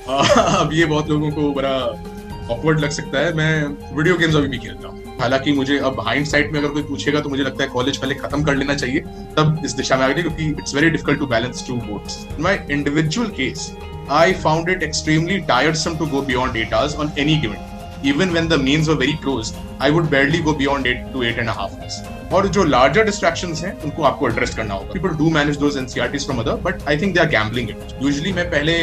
अब ये बहुत लोगों को बड़ा ऑकवर्ड लग सकता है। मैं वीडियो गेम्स अभी भी खेलता हूँ, हालांकि मुझे अब हाइंड साइड में अगर कोई पूछेगा तो मुझे लगता है कॉलेज पहले खत्म कर लेना चाहिए, तब इस दिशा में आगे, क्योंकि it's very difficult to balance to both. In my individual case, I found it extremely tiresome to go beyond 8 hours on any given day. Even when the means were very close, I would barely go beyond 8 to 8.5 hours. और जो larger distractions हैं उनको आपको address करना होगा. People do manage those NCERTs from other, but I think they are gambling it. Usually मैं पहले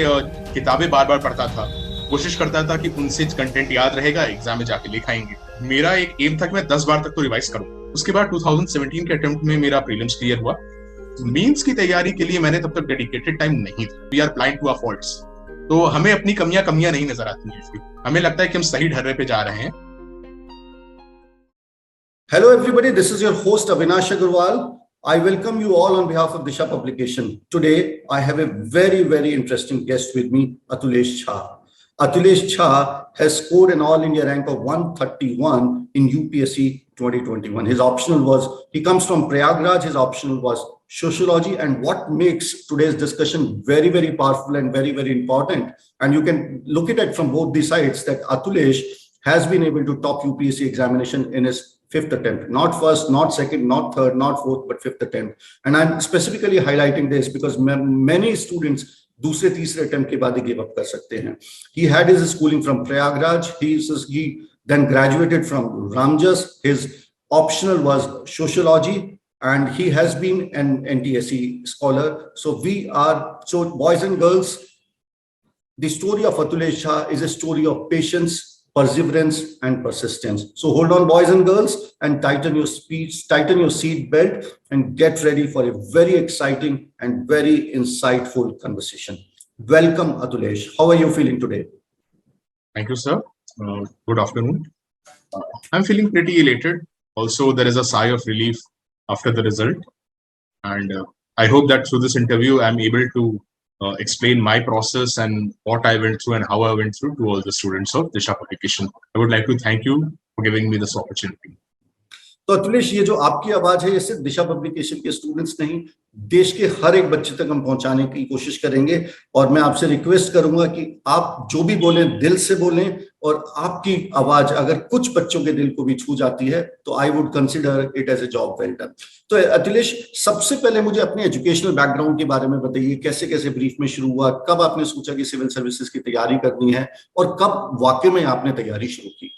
किताबें बार-बार पढ़ता था, कोशिश करता था कि उनसे कंटेंट याद रहेगा, एग्जाम में जाके लिखाएंगे। मेरा एक एम था कि मैं 10 बार तक तो रिवाइज करूं। उसके बाद 2017 के अटेम्प्ट में मेरा प्रीलिम्स क्लियर हुआ। मीन्स की तैयारी के लिए मैंने तब तक डेडिकेटेड टाइम नहीं था। We are blind to our faults, तो हमें अपनी कमियां नहीं नजर आती हैं। हमें लगता है कि हम सही ढर्रे पे जा रहे हैं। Hello everybody, this is your host Avinash Agarwal. I welcome you all on behalf of Disha Publication. Today I have a very interesting guest with me, Atulesh Jha. Atulesh Jha has scored an all India rank of 131 in UPSC 2021. His optional was, he comes from Prayagraj, his optional was sociology. And what makes today's discussion very powerful and very important, and you can look at it from both the sides, that Atulesh has been able to top UPSC examination in his fifth attempt, not first, not second, not third, not fourth, but fifth attempt. And I'm specifically highlighting this because many students दूसरे तीसरे attempt के बाद ही give up कर सकते हैं. He had his schooling from Prayagraj. He then graduated from Ramjas. His optional was sociology, and he has been an NTSE scholar. So boys and girls, the story of Atulesh Jha is a story of patience, perseverance, and persistence. So hold on, boys and girls, and tighten your seat belt, and get ready for a very exciting and very insightful conversation. Welcome, Atulesh. How are you feeling today? Thank you, sir. Good afternoon. I'm feeling pretty elated. Also, there is a sigh of relief after the result. And I hope that through this interview, I'm able to explain my process and what I went through and how I went through to all the students of Disha Publication. I would like to thank you for giving me this opportunity. तो अतुलेश, ये जो आपकी आवाज है, ये सिर्फ दिशा publication के students नहीं, देश के हर एक बच्चे तक हम पहुंचाने की कोशिश करेंगे. और मैं आपसे रिक्वेस्ट करूंगा कि आप जो भी बोलें दिल से बोलें, और आपकी आवाज अगर कुछ बच्चों के दिल को भी छू जाती है तो I would consider it as a job well done. तो अतुलेश, सबसे पहले मुझे अपने एजुकेशनल बैकग्राउंड के बारे में बताइए. कैसे कैसे ब्रीफ में शुरू हुआ, कब आपने सोचा कि सिविल सर्विसेज की तैयारी करनी है, और कब वाकई में आपने तैयारी शुरू की?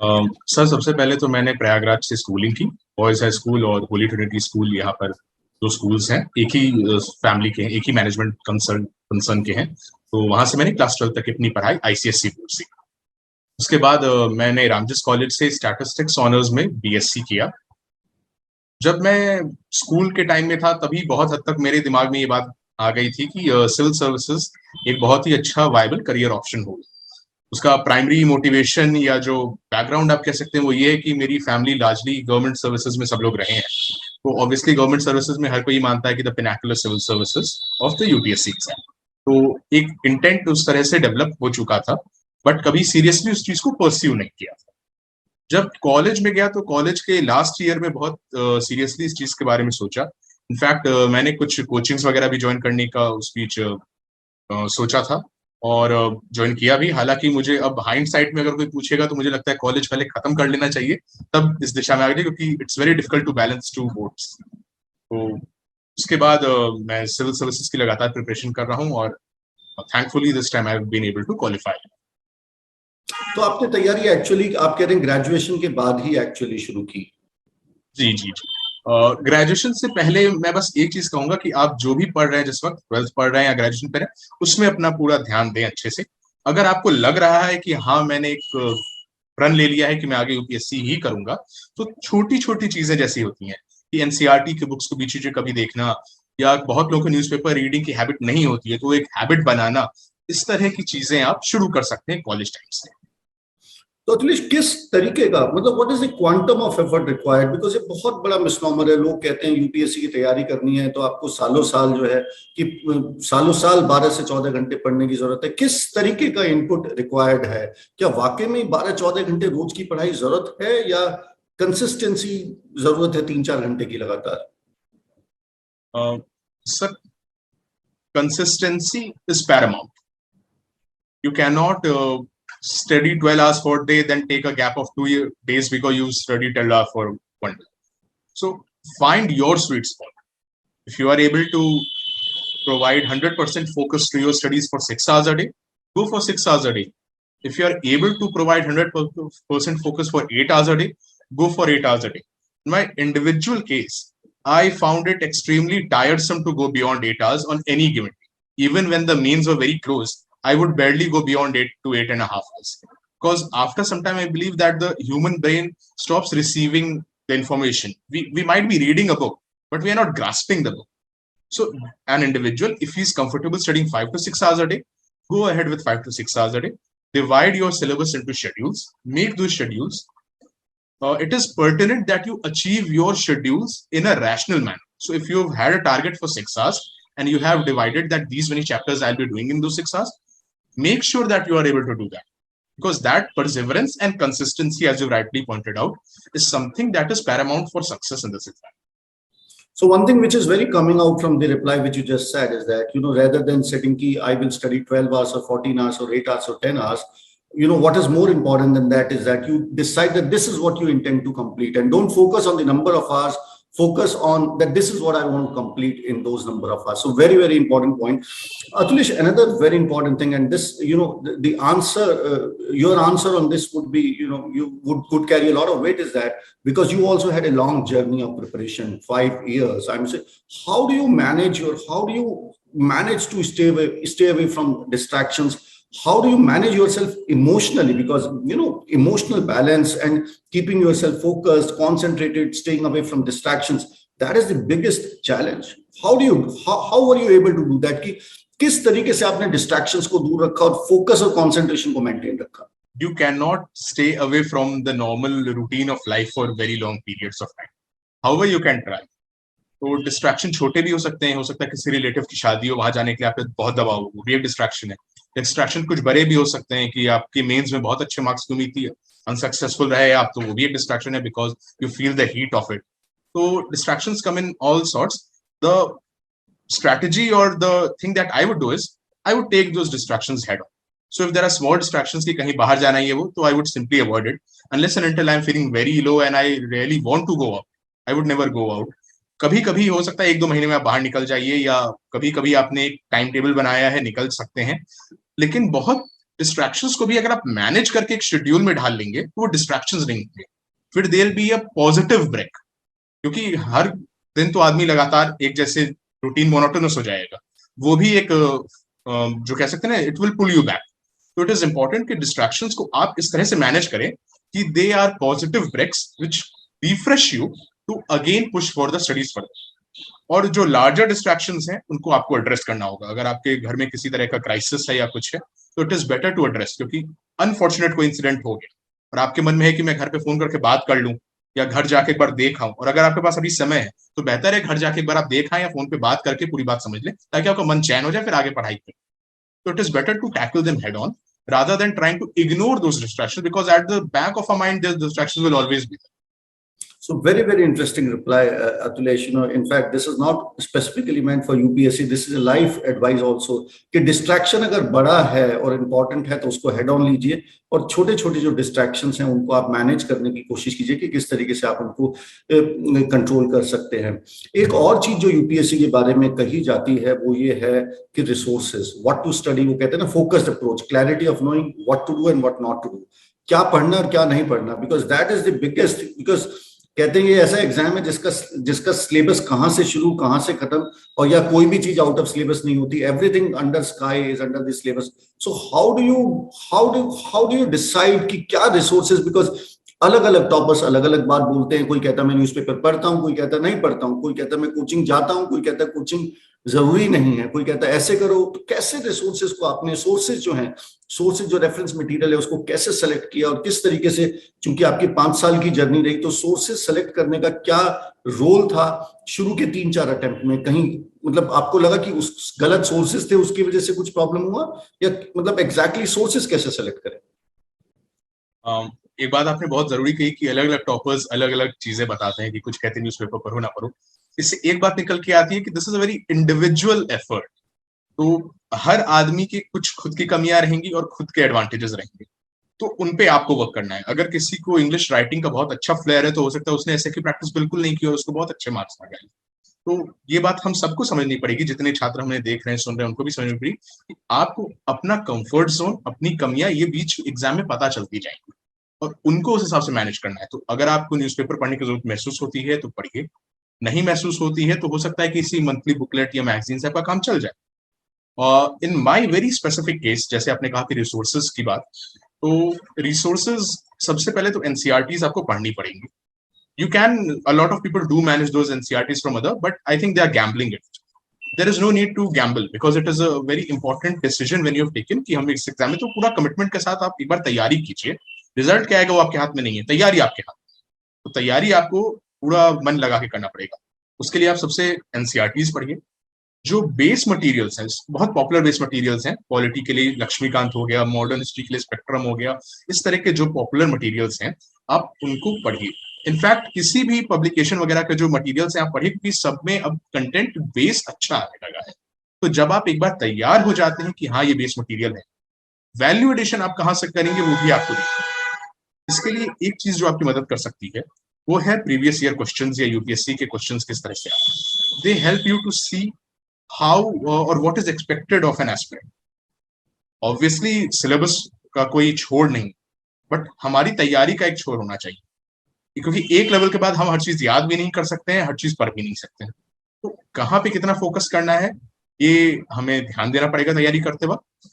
सर, सबसे पहले तो मैंने प्रयागराज से स्कूलिंग की, बॉयज हाई स्कूल और होली ट्रिनिटी स्कूल. यहाँ पर दो स्कूल्स हैं, एक ही फैमिली के हैं, एक ही मैनेजमेंट कंसर्न के हैं. तो वहां से मैंने क्लास 12 तक अपनी पढ़ाई ICSE बोर्ड से. उसके बाद मैंने रामजिस कॉलेज से स्टैटिस्टिक्स ऑनर्स में BSc किया. जब मैं स्कूल के टाइम में था तभी बहुत हद तक मेरे दिमाग में ये बात आ गई थी कि सिविल सर्विसेज एक बहुत ही अच्छा वायबल करियर ऑप्शन होगा. उसका प्राइमरी मोटिवेशन या जो बैकग्राउंड आप कह सकते हैं वो ये है कि मेरी फैमिली लार्जली गवर्नमेंट सर्विसेज में सब लोग रहे हैं. तो ऑब्वियसली गवर्नमेंट सर्विसेज में हर कोई मानता है कि the pinnacle civil services of the UPSC exam. तो एक इंटेंट उस तरह से डेवलप हो चुका था, बट कभी सीरियसली उस चीज को परस्यू नहीं किया था. जब कॉलेज में गया तो कॉलेज के लास्ट ईयर में बहुत सीरियसली इस चीज के बारे में सोचा. इनफैक्ट मैंने कुछ कोचिंग्स वगैरह भी ज्वाइन करने का उस बीच सोचा था और ज्वाइन किया भी. हालांकि मुझे अब हाइंड साइड में अगर कोई पूछेगा तो मुझे लगता है कॉलेज पहले खत्म कर लेना चाहिए, तब इस दिशा में आगे, क्योंकि it's very difficult to balance to both. तो उसके बाद मैं सिविल सर्विसेज की लगातार प्रिपरेशन कर रहा हूँ और thankfully this time I have been able to qualify. तो आपने तैयारी एक्चुअली, आप कह रहे हैं ग्रेजुएशन के बाद ही एक्चुअली शुरू की? जी. ग्रेजुएशन से पहले मैं बस एक चीज कहूंगा कि आप जो भी पढ़ रहे हैं, जिस वक्त 12th पढ़ रहे हैं या ग्रेजुएशन पढ़ रहे हैं, उसमें अपना पूरा ध्यान दें अच्छे से. अगर आपको लग रहा है कि हाँ मैंने एक प्रण ले लिया है कि मैं आगे UPSC ही करूंगा, तो छोटी छोटी चीजें जैसी होती हैं कि NCERT की बुक्स को बीच बीच में कभी देखना, या बहुत लोगों को न्यूज़पेपर रीडिंग की हैबिट नहीं होती है तो एक हैबिट बनाना, इस तरह की चीजें आप शुरू कर सकते हैं कॉलेज टाइम से. तो एटलीस्ट किस तरीके का, मतलब what is the quantum of effort required? Because ये बहुत बड़ा मिसनॉमर है. लोग कहते हैं UPSC की तैयारी करनी है तो आपको सालों साल जो है कि सालों साल 12 से 14 घंटे पढ़ने की जरूरत है. किस तरीके का इनपुट रिक्वायर्ड है? क्या वाकई में 12-14 घंटे रोज की पढ़ाई जरूरत है, या कंसिस्टेंसी जरूरत है 3-4 घंटे की लगातार? Sir, consistency is Paramount. You cannot study 12 hours for a day, then take a gap of 2 days because you study 12 hours for one day. So find your sweet spot. If you are able to provide 100% focus to your studies for 6 hours a day, go for 6 hours a day. If you are able to provide 100% focus for 8 hours a day, go for 8 hours a day. In my individual case, I found it extremely tiresome to go beyond 8 hours on any given day. Even when the means were very close, I would barely go beyond 8 to 8.5 hours. Because after some time, I believe that the human brain stops receiving the information. We might be reading a book, but we are not grasping the book. So an individual, if he's comfortable studying 5 to 6 hours a day, go ahead with 5 to 6 hours a day. Divide your syllabus into schedules. Make those schedules. It is pertinent that you achieve your schedules in a rational manner. So if you've had a target for 6 hours and you have divided that these many chapters I'll be doing in those 6 hours, make sure that you are able to do that. Because that perseverance and consistency, as you rightly pointed out, is something that is paramount for success in this exam. So one thing which is very coming out from the reply which you just said is that, rather than setting key, I will study 12 hours or 14 hours or 8 hours or 10 hours, what is more important than that is that you decide that this is what you intend to complete, and don't focus on the number of hours. Focus on that this is what I want to complete in those number of hours. So very, very important point. Atulesh, another very important thing, and this, the answer, your answer on this would be, you could carry a lot of weight, is that because you also had a long journey of preparation, 5 years. I'm saying, how do you manage to stay away from distractions? How do you manage yourself emotionally? Because, emotional balance and keeping yourself focused, concentrated, staying away from distractions, that is the biggest challenge. How were you able to do that? किस तरीके से आपने distractions को दूर रखा और focus और concentration को maintain रखा? You cannot stay away from the normal routine of life for very long periods of time. However, you can try. तो डिस्ट्रैक्शन छोटे भी हो सकते हैं, हो सकता है किसी रिलेटिव की शादी हो, वहां जाने के लिए आप पे बहुत दबाव हो, वो भी एक डिस्ट्रैक्शन है. डिस्ट्रैक्शन कुछ बड़े भी हो सकते हैं कि आपके मेंस में बहुत अच्छे मार्क्स की उम्मीद थी, अनसक्सेसफुल रहे आप, तो वो भी एक डिस्ट्रैक्शन है because you feel the heat of it. तो distractions come in all sorts. The strategy or the thing that I would do is I would take those distractions head on. So if there are small distractions कि कहीं बाहर जाना ही है वो, तो I would simply avoid it unless and until I'm feeling very low and I really want to go out. I would never go out. कभी कभी हो सकता है 1-2 महीने में आप बाहर निकल जाइए, या कभी कभी आपने एक टाइम टेबल बनाया है, निकल सकते हैं. लेकिन बहुत डिस्ट्रैक्शंस को भी अगर आप मैनेज करके एक शेड्यूल में ढाल लेंगे तो वो डिस्ट्रैक्शंस नहीं होंगे. फिर there will be a positive break, क्योंकि हर दिन तो आदमी लगातार एक जैसे रूटीन मोनोटोनस हो जाएगा. वो भी एक जो कह सकते हैं ना, it will pull you back. तो इट इज इंपॉर्टेंट कि डिस्ट्रैक्शंस को आप इस तरह से मैनेज करें कि they are positive breaks which refresh you to again push for the studies further. और जो लार्जर डिस्ट्रैक्शंस हैं उनको आपको एड्रेस करना होगा. अगर आपके घर में किसी तरह का क्राइसिस है या कुछ है, तो it is better to address, क्योंकि अनफॉर्चुनेट कोई इंसिडेंट हो गया और आपके मन में है कि मैं घर पे फोन करके बात कर लूं या घर जाके एक बार देख आऊं, और अगर आपके पास अभी समय है तो बेहतर है घर जाके एक बार आप देख आए या फोन पे बात करके पूरी बात समझ लें, ताकि आपका मन चैन हो जाए फिर आगे पढ़ाई करें. तो it is better to tackle them head on rather than trying to ignore those distractions, because at the back of our mind those distractions will always be there. So very, very interesting reply, Atulesh. In fact, this is not specifically meant for UPSC. This is a life advice also. कि distraction अगर बड़ा है और important है तो उसको head on लीजिए, और छोटे छोटे जो distractions हैं उनको आप manage करने की कोशिश कीजिए कि किस तरीके से आप उनको control कर सकते हैं. एक और चीज जो UPSC के बारे में कही जाती है वो ये है कि resources, what to study, वो कहते हैं ना focused approach, clarity of knowing what to do and what not to do. क्या पढ़ना और क्या नहीं पढ़ना, because that is the biggest, because कहते हैं ये ऐसा एग्जाम है जिसका सिलेबस कहां से शुरू कहां से खत्म, और या कोई भी चीज आउट ऑफ सिलेबस नहीं होती. Everything under sky is under the syllabus. So how do you decide कि क्या रिसोर्सेज, बिकॉज अलग अलग टॉपर्स अलग अलग बात बोलते हैं. कोई कहता है मैं न्यूज़पेपर पढ़ता हूं, कोई कहता है नहीं पढ़ता हूं, कोई कहता है मैं कोचिंग जाता हूं, कोई कहता है कोचिंग जरूरी नहीं है, कोई कहता है ऐसे करो. तो कैसे रिसोर्सेज को आपने, सोर्सेज जो रेफरेंस मटेरियल है उसको कैसे सेलेक्ट किया, और किस तरीके से, चूंकि आपकी 5 साल की जर्नी रही, तो सोर्सेज सेलेक्ट करने का क्या रोल था शुरू के 3-4 अटेम्प्ट में? कहीं मतलब आपको लगा कि उस गलत सोर्सेज थे उसकी वजह से कुछ प्रॉब्लम हुआ, या मतलब एग्जैक्टली सोर्सेज कैसे सेलेक्ट करें? एक बात आपने बहुत जरूरी कही कि अलग अलग टॉपर्स अलग अलग चीजें बताते हैं कि कुछ कहते हैं न्यूज़पेपर पढ़ो ना पढ़ो. इससे एक बात निकल के आती है कि this is a very individual effort. तो हर आदमी की कुछ खुद की कमियां रहेंगी और खुद के एडवांटेजेस रहेंगे, तो उन पे आपको वर्क करना है। अगर किसी को इंग्लिश राइटिंग का बहुत अच्छा फ्लेयर है, तो हो सकता है उसने ऐसे की प्रैक्टिस बिल्कुल नहीं की और उसको बहुत अच्छे मार्क्स आ गए। तो ये बात हम सबको समझनी पड़ेगी, जितने छात्र हमें देख रहे हैं, सुन रहे हैं, उनको भी समझनी पड़ेगी कि आपको अपना कंफर्ट जोन, अपनी कमियां ये बीच एग्जाम में पता चलती जाएंगी और उनको उस हिसाब से मैनेज करना है। तो अगर आपको न्यूज़पेपर पढ़ने की जरूरत महसूस होती है तो पढ़िए, नहीं महसूस होती है तो हो सकता है कि इसी मंथली बुकलेट या मैगजीन से आपका काम चल जाए। और in my very specific case, जैसे आपने कहा कि रिसोर्सेज की बात, तो रिसोर्सेज सबसे पहले तो एनसीईआरटीज आपको पढ़नी पड़ेंगी। You can, a lot of people do manage those NCRTs from other, but I think they are gambling it. There is no need to gamble because it is a very important decision when you have taken कि हम इस exam में, तो पूरा commitment के साथ आप एक बार तैयारी कीजिए। रिजल्ट क्या आएगा वो आपके हाथ में नहीं है, तैयारी आपके हाथ में। तो तैयारी आपको पूरा मन लगा के करना पड़ेगा। उसके लिए आप सबसे एनसीईआरटीज पढ़िए। जो बेस मटेरियल्स हैं, बहुत पॉपुलर बेस मटेरियल्स हैं, पॉलिटी के लिए लक्ष्मीकांत हो गया, मॉडर्न हिस्ट्री के लिए स्पेक्ट्रम हो गया, इस तरह के जो पॉपुलर मटेरियल्स हैं आप उनको पढ़िए। इनफैक्ट किसी भी पब्लिकेशन वगैरह के जो मटेरियल्स हैं आप पढ़िए, क्योंकि सब में अब कंटेंट बेस अच्छा आने लगा है। तो जब आप एक बार तैयार हो जाते हैं कि हाँ ये बेस मटेरियल है, वैल्यू एडिशन आप कहाँ से करेंगे वो भी आपको देखना है। इसके लिए एक चीज जो आपकी मदद कर सकती है वो है प्रीवियस ईयर क्वेश्चंस या यूपीएससी के क्वेश्चंस किस तरह से आए। They help you to see how और what is expected of an aspirant. Obviously syllabus का कोई छोड़ नहीं, बट हमारी तैयारी का एक छोर होना चाहिए, क्योंकि एक लेवल के बाद हम हर चीज याद भी नहीं कर सकते हैं, हर चीज पढ़ भी नहीं सकते हैं। तो कहाँ पे कितना फोकस करना है ये हमें ध्यान देना पड़ेगा तैयारी करते वक्त।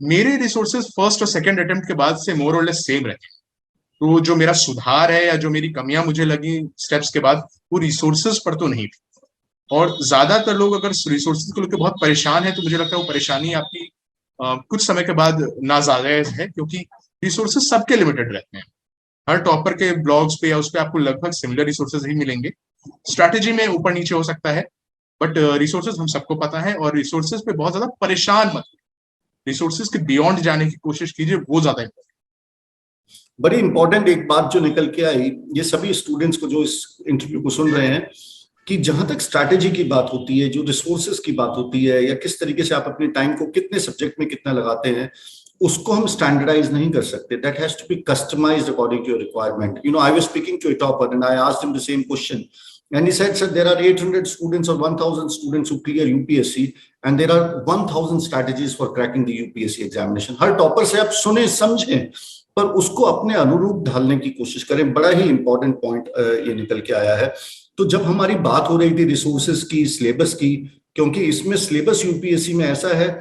मेरे रिसोर्सेज फर्स्ट और सेकंड अटेम्प्ट के बाद से मोर और लेस सेम रहते हैं। तो जो मेरा सुधार है या जो मेरी कमियां मुझे लगी स्टेप्स के बाद, वो रिसोर्सेज पर तो नहीं थी। और ज्यादातर लोग अगर रिसोर्सेज को लेकर बहुत परेशान है, तो मुझे लगता है वो परेशानी आपकी कुछ समय के बाद नाजायज है, क्योंकि रिसोर्सेज सबके लिमिटेड रहते हैं। हर टॉपर के ब्लॉग्स पे या उस पे आपको लगभग सिमिलर रिसोर्सेज ही मिलेंगे। स्ट्रैटेजी में ऊपर नीचे हो सकता है, बट रिसोर्सेज हम सबको पता है। और रिसोर्सेज पे बहुत ज्यादा परेशान मत, रिसोर्सेज के बियॉन्ड जाने की कोशिश कीजिए, वो ज्यादा इम्पोर्टेंट। बड़ी इंपॉर्टेंट एक बात जो निकल के आई, ये सभी स्टूडेंट्स को जो इस इंटरव्यू को सुन रहे हैं, कि जहां तक स्ट्रैटेजी की बात होती है, जो रिसोर्सेज की बात होती है, या किस तरीके से आप अपने टाइम को कितने सब्जेक्ट में कितना लगाते हैं, उसको हम स्टैंडर्डाइज नहीं कर सकते. That has to be customised according to your requirement. You know, I was speaking to a topper and I asked him the same question. And he said, sir, there are 800 students or 1,000 students who clear UPSC, and there are 1,000 strategies for cracking the UPSC examination. Her topper से आप सुने समझें, पर उसको अपने अनुरूप ढालने की कोशिश करें. बड़ा ही इंपॉर्टेंट पॉइंट ये निकल के आया है. तो जब हमारी बात हो रही थी रिसोर्सेज की, सिलेबस की, क्योंकि इसमें सिलेबस यूपीएससी में ऐसा है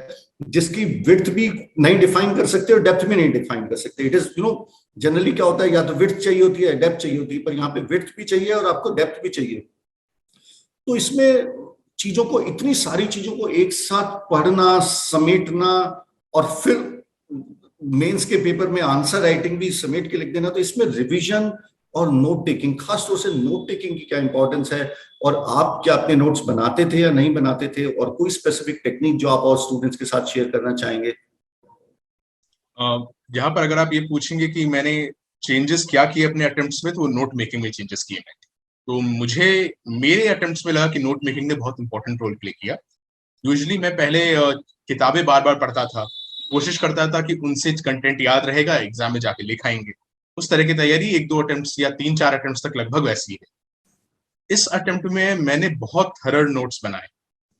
जिसकी विड्थ भी नहीं डिफाइन कर सकते और डेप्थ में नहीं डिफाइन कर सकते. It is, you know, generally क्या होता है, या तो विड्थ चाहिए होती है, डेप्थ चाहिए होती है, पर यहाँ पे विड्थ भी चाहिए और आपको डेप्थ भी चाहिए. तो इसमें चीजों को, इतनी सारी चीजों को एक साथ पढ़ना, समेटना, और फिर मेंस के पेपर में आंसर राइटिंग भी समेट के लिख देना, तो इसमें रिवीजन और नोट टेकिंग, खासतौर से नोट टेकिंग की क्या इंपॉर्टेंस है, और आप क्या अपने नोट्स बनाते थे या नहीं बनाते थे, और कोई स्पेसिफिक टेक्निक जो आप और स्टूडेंट्स के साथ शेयर करना चाहेंगे? यहाँ पर अगर आप ये पूछेंगे कि मैंने चेंजेस क्या किए अपने अटेम्प्ट्स में, तो नोट मेकिंग में चेंजेस किए मैंने। तो मुझे मेरे अटेम्प्ट्स में लगा कि नोट मेकिंग ने बहुत इंपॉर्टेंट रोल प्ले किया। यूजुअली मैं पहले किताबें बार बार पढ़ता था, कोशिश करता था कि उनसे कंटेंट याद रहेगा, एग्जाम में जाके लिखाएंगे, उस तरह की तैयारी 1-2 अटेम्प्ट्स या 3-4 अटेम्प्ट्स तक लगभग वैसी है। इस अटेम्प्ट में मैंने बहुत थरर नोट्स बनाए।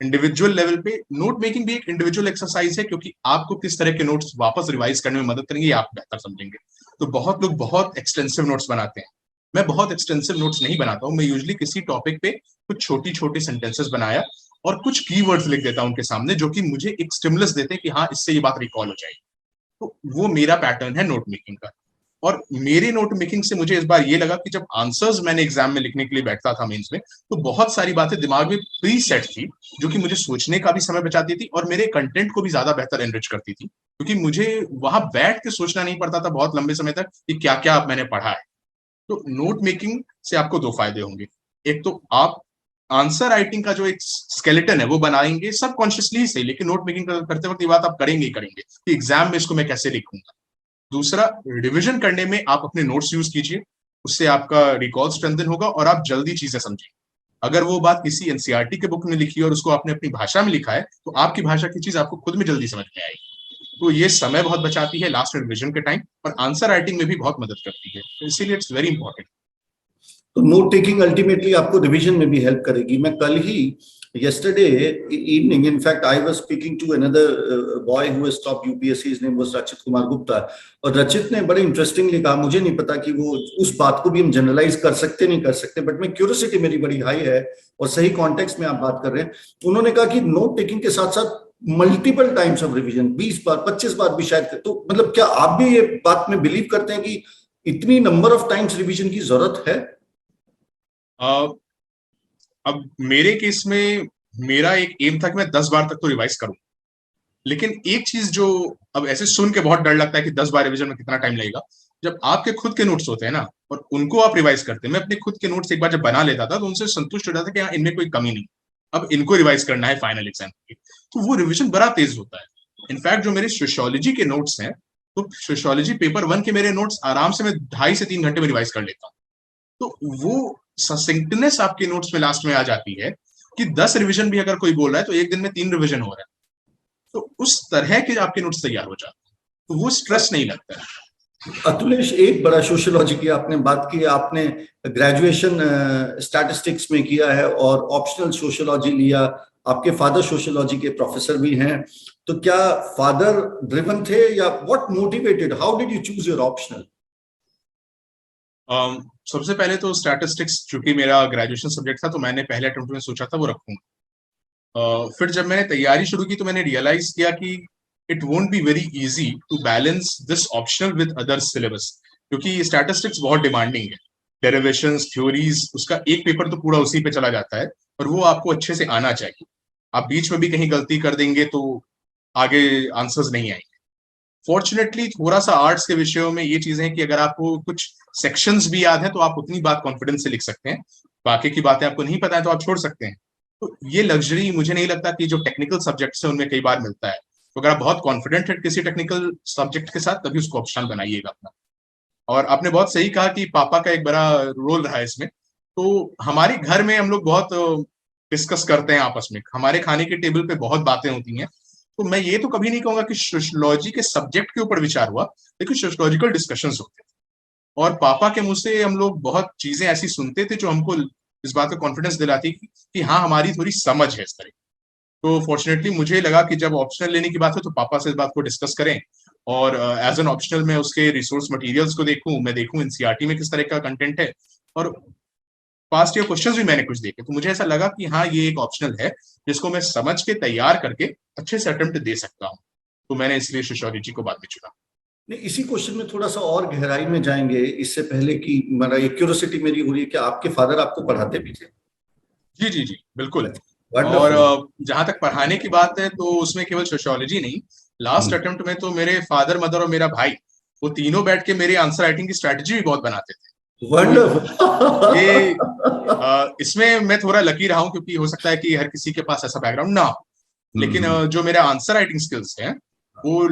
इंडिविजुअल लेवल पे नोट मेकिंग भी एक इंडिविजुअल एक्सरसाइज है, क्योंकि आपको किस तरह के नोट्स वापस रिवाइज करने में मदद करेंगे आप बेहतर समझेंगे। तो बहुत लोग बहुत एक्सटेंसिव नोट्स बनाते हैं, मैं बहुत एक्सटेंसिव नोट्स नहीं बनाता हूँ। मैं यूजुअली किसी टॉपिक पे कुछ छोटी छोटी सेंटेंसेस बनाया और कुछ कीवर्ड्स लिख देता हूँ उनके सामने, जो कि मुझे एक स्टिमुलस देते हैं कि हाँ इससे ये बात रिकॉल हो जाएगी। तो वो मेरा पैटर्न है नोट मेकिंग का। और मेरी नोट मेकिंग से मुझे इस बार ये लगा कि जब आंसर्स मैंने एग्जाम में लिखने के लिए बैठता था मेंस में, तो बहुत सारी बातें दिमाग में प्री सेट थी, जो कि मुझे सोचने का भी समय बचाती थी और मेरे कंटेंट को भी ज्यादा बेहतर एनरिच करती थी, क्योंकि मुझे वहां बैठ के सोचना नहीं पड़ता था बहुत लंबे समय तक कि क्या क्या मैंने पढ़ा है। तो नोट मेकिंग से आपको 2 फायदे होंगे। एक तो आप आंसर राइटिंग का जो एक स्केलेटन है वो बनाएंगे सबकॉन्शियसली से, लेकिन नोट मेकिंग करते वक्त ये बात आप करेंगे ही करेंगे कि एग्जाम में इसको मैं कैसे लिखूंगा। दूसरा, रिवीजन करने में आप अपने नोट्स यूज कीजिए, उससे आपका रिकॉल स्ट्रेंथन होगा और आप जल्दी चीजें समझेंगे। अगर वो बात किसी एनसीईआरटी के बुक में लिखी है और उसको आपने अपनी भाषा में लिखा है, तो आपकी भाषा की चीज आपको खुद में जल्दी समझ में आएगी। तो ये समय बहुत बचाती है लास्ट रिविजन के टाइम, और आंसर राइटिंग में भी बहुत मदद करती है, तो इसीलिए इट्स वेरी इंपॉर्टेंट। तो नोट टेकिंग अल्टीमेटली आपको रिवीजन में भी हेल्प करेगी। मैं कल ही yesterday evening, in fact I was speaking to another boy who has topped UPSC. His name was Rachit Kumar Gupta, और रचित ने बड़े इंटरेस्टिंगली कहा, मुझे नहीं पता कि वो उस बात को भी हम जनरलाइज कर सकते नहीं कर सकते, बट मैं क्यूरियोसिटी मेरी बड़ी हाई है और सही कॉन्टेक्स्ट में आप बात कर रहे हैं। उन्होंने कहा कि नोट टेकिंग के साथ साथ मल्टीपल टाइम्स ऑफ रिवीजन, 20 बार 25 बार भी शायद, तो मतलब क्या आप भी ये बात में बिलीव करते हैं कि इतनी नंबर ऑफ टाइम्स रिवीजन की जरूरत है? अब मेरे केस में मेरा एक एम था कि मैं 10 बार तक तो रिवाइज करूं, लेकिन एक चीज जो अब ऐसे सुन के बहुत डर लगता है कि 10 बार रिवीजन में कितना टाइम लगेगा, जब आपके खुद के नोट्स होते हैं ना और उनको आप रिवाइज करते हैं। मैं अपने खुद के नोट्स एक बार जब बना लेता था तो उनसे संतुष्ट हो जाता कि हाँ, इनमें कोई कमी नहीं, अब इनको रिवाइज करना है फाइनल एग्जाम की, तो वो रिविजन बड़ा तेज होता है। इनफैक्ट जो मेरे सोशियोलॉजी के नोट्स हैं, तो सोशियोलॉजी पेपर 1 के मेरे नोट्स आराम से मैं 2.5 से 3 घंटे में रिवाइज कर लेता हूँ। तो वो ससिंक्टनेस आपके नोट्स में लास्ट में आ जाती है कि 10 रिवीजन भी अगर कोई बोल रहा है तो एक दिन में 3 रिवीजन हो रहा है, तो उस तरह के आपके नोट्स तैयार हो जाते हैं, तो वो स्ट्रेस नहीं लगता है। अतुलेश, एक बड़ा सोशियोलॉजी की आपने बात की, आपने ग्रेजुएशन स्टैटिस्टिक्स में किया है और ऑप्शनल सोशियोलॉजी लिया, आपके फादर सोशियोलॉजी के प्रोफेसर भी हैं, तो क्या फादर ड्रिवन थे या what motivated, how did you choose your optional? सबसे पहले तो स्टैटिस्टिक्स चूंकि मेरा ग्रेजुएशन सब्जेक्ट था, तो मैंने पहले अटेम्प्ट में सोचा था वो रखूंगा। फिर जब मैंने तैयारी शुरू की तो मैंने रियलाइज किया कि it won't be very easy to balance this optional with other syllabus, क्योंकि स्टैटिस्टिक्स बहुत डिमांडिंग है। डेरिवेशंस, थ्योरीज, उसका एक पेपर तो पूरा उसी पे चला जाता है, और वो आपको अच्छे से आना चाहिए। आप बीच में भी कहीं गलती कर देंगे तो आगे आंसर्स नहीं आएंगे। फॉर्चुनेटली थोड़ा सा आर्ट्स के विषयों में ये चीजें हैं कि अगर आपको कुछ सेक्शंस भी याद है तो आप उतनी बात कॉन्फिडेंस से लिख सकते हैं, बाकी की बातें आपको नहीं पता है तो आप छोड़ सकते हैं। तो ये लग्जरी मुझे नहीं लगता कि जो टेक्निकल सब्जेक्ट्स है उनमें कई बार मिलता है। तो अगर आप बहुत कॉन्फिडेंट है किसी टेक्निकल सब्जेक्ट के साथ, तभी उसको ऑप्शनल बनाइएगा अपना। और आपने बहुत सही कहा कि पापा का एक बड़ा रोल रहा है इसमें। तो हमारे घर में हम लोग बहुत डिस्कस करते हैं आपस में, हमारे खाने के टेबल पे बहुत बातें होती हैं। तो मैं ये तो कभी नहीं कहूंगा कि सोशियोलॉजी के सब्जेक्ट के ऊपर विचार हुआ, लेकिन सोशियोलॉजिकल डिस्कशंस होते थे, और पापा के मुंह से हम लोग बहुत चीजें ऐसी सुनते थे जो हमको इस बात का कॉन्फिडेंस दिलाती कि हाँ, हमारी थोड़ी समझ है इस तरह। तो फॉर्चुनेटली मुझे लगा कि जब ऑप्शनल लेने की बात हो तो पापा से इस बात को डिस्कस करें, और एज एन ऑप्शनल मैं उसके रिसोर्स मटेरियल्स को देखूं, मैं देखूं एनसीईआरटी में किस तरह का कंटेंट है, और पास्ट ईयर क्वेश्चंस भी मैंने कुछ देखे। तो मुझे ऐसा लगा कि हाँ, ये एक ऑप्शनल है जिसको मैं समझ के तैयार करके अच्छे से अटेम्प्ट दे सकता हूँ, तो मैंने इसलिए सोशियोलॉजी को बाद में चुना। नहीं, इसी क्वेश्चन में थोड़ा सा और गहराई में जाएंगे, इससे पहले कि मेरा ये क्यूरियोसिटी मेरी हो रही है कि आपके फादर आपको पढ़ाते भी थे? जी जी जी, बिल्कुल। और वंडरफुल। जहां तक पढ़ाने की बात है तो उसमें केवल सोशियोलॉजी नहीं, लास्ट अटेम्प्ट में तो मेरे फादर, मदर और मेरा भाई, वो तीनों बैठ के मेरे आंसर राइटिंग की स्ट्रेटजी भी बहुत बनाते थे। तो ये इसमें मैं थोड़ा लकी रहा हूँ, क्योंकि हो सकता है कि हर किसी के पास ऐसा बैकग्राउंड ना हो, लेकिन जो मेरा आंसर राइटिंग स्किल्स हैं वो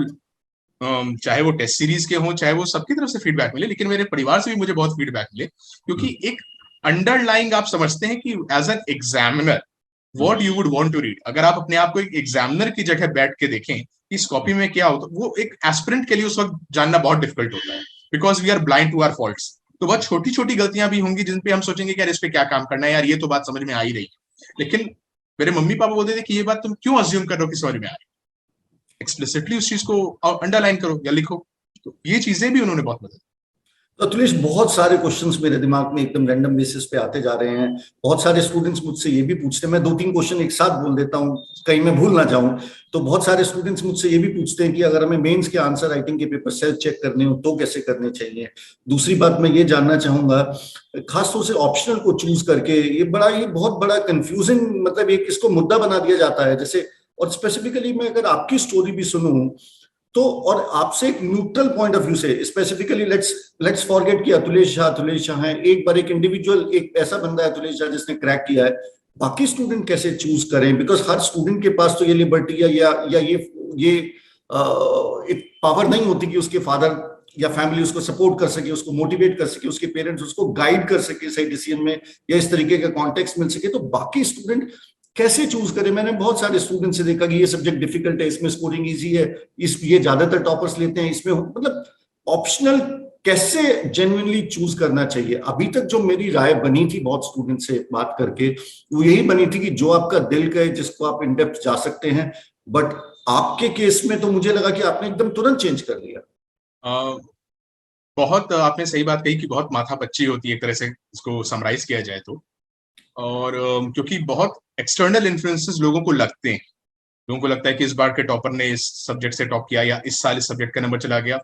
चाहे वो टेस्ट सीरीज के हों, चाहे वो सबकी तरफ से फीडबैक मिले, लेकिन मेरे परिवार से भी मुझे बहुत फीडबैक मिले, क्योंकि एक अंडरलाइंग आप समझते हैं कि as an examiner what you would want to read. अगर आप अपने आप को एक एग्जामिनर की जगह बैठ के देखें कि इस कॉपी में क्या होता, वो एक एस्पिरेंट के लिए उस वक्त जानना बहुत डिफिकल्ट होता है, because we are blind to our faults. तो बहुत छोटी छोटी गलतियां भी होंगी जिन पे हम सोचेंगे कि यार इस पे क्या काम करना है, यार ये तो बात समझ में आ ही रही है, लेकिन मेरे मम्मी पापा बोलते थे कि ये बात तुम क्यों अज्यूम कर रहे हो कि समझ में आ रही है, एक्सप्लिसिटली उस चीज को अंडरलाइन करो या लिखो। तो ये चीजें भी उन्होंने बहुत मदद। तो अतुलेश, बहुत सारे क्वेश्चंस मेरे दिमाग में एकदम रैंडम बेसिस पे आते जा रहे हैं। बहुत सारे स्टूडेंट्स मुझसे ये भी पूछते हैं, मैं 2-3 क्वेश्चन एक साथ बोल देता हूँ कहीं मैं भूल ना जाऊं। तो बहुत सारे स्टूडेंट्स मुझसे ये भी पूछते हैं कि अगर हमें मेंस के आंसर राइटिंग के पेपर सेल्फ चेक करने हो तो कैसे करने चाहिए। दूसरी बात मैं ये जानना चाहूंगा, खासतौर से ऑप्शनल को चूज करके, ये बहुत बड़ा कंफ्यूजिंग, मतलब एक इसको मुद्दा बना दिया जाता है जैसे। और स्पेसिफिकली मैं अगर आपकी स्टोरी भी सुनूं तो, और आपसे एक न्यूट्रल पॉइंट ऑफ व्यू से स्पेसिफिकली, लेट्स फॉरगेट कि अतुलेश झा है, एक बार एक इंडिविजुअल, एक ऐसा बंदा है अतुलेश झा जिसने क्रैक किया है, बाकी स्टूडेंट कैसे चूज करें? बिकॉज हर स्टूडेंट के पास तो ये लिबर्टी या ये एक पावर नहीं होती कि उसके फादर या फैमिली उसको सपोर्ट कर सके, उसको मोटिवेट कर सके, उसके पेरेंट्स उसको गाइड कर सके सही डिसीजन में, या इस तरीके का कॉन्टेक्स्ट मिल सके, तो बाकी स्टूडेंट कैसे चूज करें? मैंने बहुत सारे स्टूडेंट से देखा कि ये सब्जेक्ट डिफिकल्ट है, इसमें स्कोरिंग इजी है, ये ज्यादातर टॉपर्स लेते हैं, इसमें मतलब ऑप्शनल कैसे जेन्युइनली चूज करना चाहिए? अभी तक जो मेरी राय बनी थी बहुत स्टूडेंट से बात करके, वो यही बनी थी कि जो आपका दिल कहे, जिसको आप इन डेप्थ जा सकते हैं। बट आपके केस में तो मुझे लगा कि आपने एकदम तुरंत चेंज कर लिया। बहुत आपने सही बात कही कि बहुत माथापच्ची होती है एक तरह से, इसको समराइज किया जाए तो। और क्योंकि बहुत एक्सटर्नल इन्फ्लुएंसेस लोगों को लगते हैं, लोगों को लगता है कि इस बार के टॉपर ने इस सब्जेक्ट से टॉप किया, या इस साल इस सब्जेक्ट का नंबर चला गया।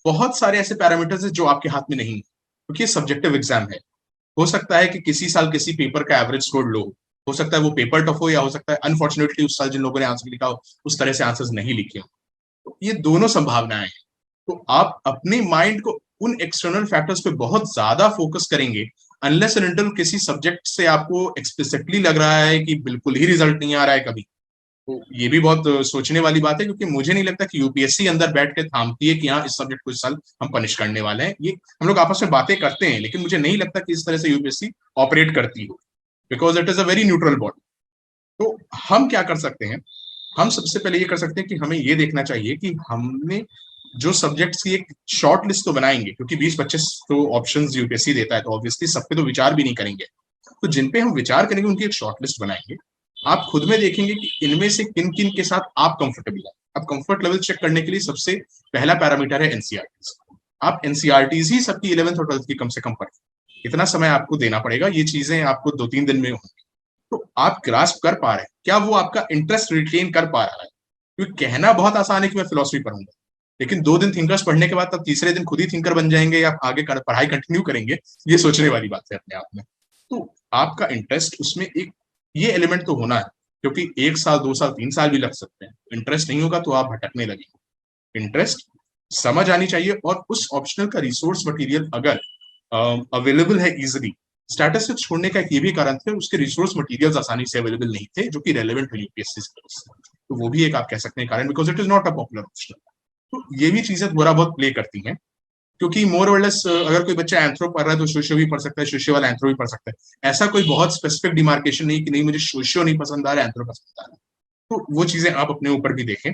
बहुत सारे ऐसे पैरामीटर्स हैं जो आपके हाथ में नहीं, क्योंकि ये सब्जेक्टिव एग्जाम है। हो सकता है कि किसी साल किसी पेपर का एवरेज स्कोर लो हो सकता है वो पेपर टफ हो, या हो सकता है अनफॉर्चुनेटली उस साल जिन लोगों ने आंसर लिखा हो उस तरह से आंसर्स नहीं लिखे हो। तो ये दोनों संभावनाएं हैं। तो आप अपने माइंड को उन एक्सटर्नल फैक्टर्स पे बहुत ज्यादा फोकस करेंगे, अनलेस एंड अनटिल किसी सब्जेक्ट से आपको एक्सप्लिसिटली लग रहा है कि बिल्कुल ही रिजल्ट नहीं आ रहा है कभी। तो ये भी बहुत सोचने वाली बात है, क्योंकि मुझे नहीं लगता कि यूपीएससी अंदर बैठ के थामती है कि हाँ इस सब्जेक्ट को इस साल हम पनिश करने वाले हैं। ये हम लोग आपस में बातें करते हैं, लेकिन मुझे नहीं लगता कि इस तरह से यूपीएससी ऑपरेट करती हो, because it is a very neutral body. तो हम क्या कर सकते हैं? हम सबसे पहले ये कर सकते हैं कि हमें ये देखना चाहिए कि हमने जो सब्जेक्ट्स की एक शॉर्ट लिस्ट तो बनाएंगे, क्योंकि 20-25 तो ऑप्शंस यूपीएससी देता है, तो ऑब्वियसली सब पे तो विचार भी नहीं करेंगे। तो जिन पे हम विचार करेंगे उनकी एक शॉर्ट लिस्ट बनाएंगे। आप खुद में देखेंगे कि इनमें से किन किन के साथ आप कंफर्टेबल हैं। अब कंफर्ट लेवल चेक करने के लिए सबसे पहला पैरामीटर है एनसीईआरटीज। आप एनसीईआरटीज ही सबकी 11th और 12th की कम से कम पढ़ें। इतना समय आपको देना पड़ेगा, ये चीजें आपको 2-3 दिन में होंगी। तो आप ग्रास्प कर पा रहे हैं क्या? वो आपका इंटरेस्ट रिटेन कर पा रहा है? क्योंकि कहना बहुत आसान है कि मैं फिलोसफी पढ़ूंगा, लेकिन 2 दिन थिंकर्स पढ़ने के बाद तब तीसरे दिन खुद ही थिंकर बन जाएंगे या आगे पढ़ाई कंटिन्यू करेंगे, ये सोचने वाली बात है अपने आप में। तो आपका इंटरेस्ट उसमें एक ये एलिमेंट तो होना है, क्योंकि 1 साल 2 साल 3 साल भी लग सकते हैं। इंटरेस्ट नहीं होगा तो आप भटकने लगेंगे। इंटरेस्ट समझ आनी चाहिए, और उस ऑप्शनल का रिसोर्स मटेरियल अगर अवेलेबल है इजिली। स्टेटस से छोड़ने का एक ये भी कारण था, उसके रिसोर्स मटेरियल्स आसानी से अवेलेबल नहीं थे जो कि रेलेवेंट है यूपीएससी से। तो वो भी एक आप कह सकते हैं कारण, because it is not a popular option. तो ये भी चीजें थोड़ा बहुत प्ले करती हैं, क्योंकि मोर और लेस अगर कोई बच्चा एंथ्रो पढ़ रहा है तो सोशियो भी पढ़ सकता है, सोशियो वाला एंथ्रो भी पढ़ सकता है। ऐसा कोई बहुत स्पेसिफिक डिमार्केशन नहीं कि नहीं मुझे सोशियो नहीं पसंद आ रहा है, एंथ्रो पसंद आ रहा है। तो वो चीजें आप अपने ऊपर भी देखें,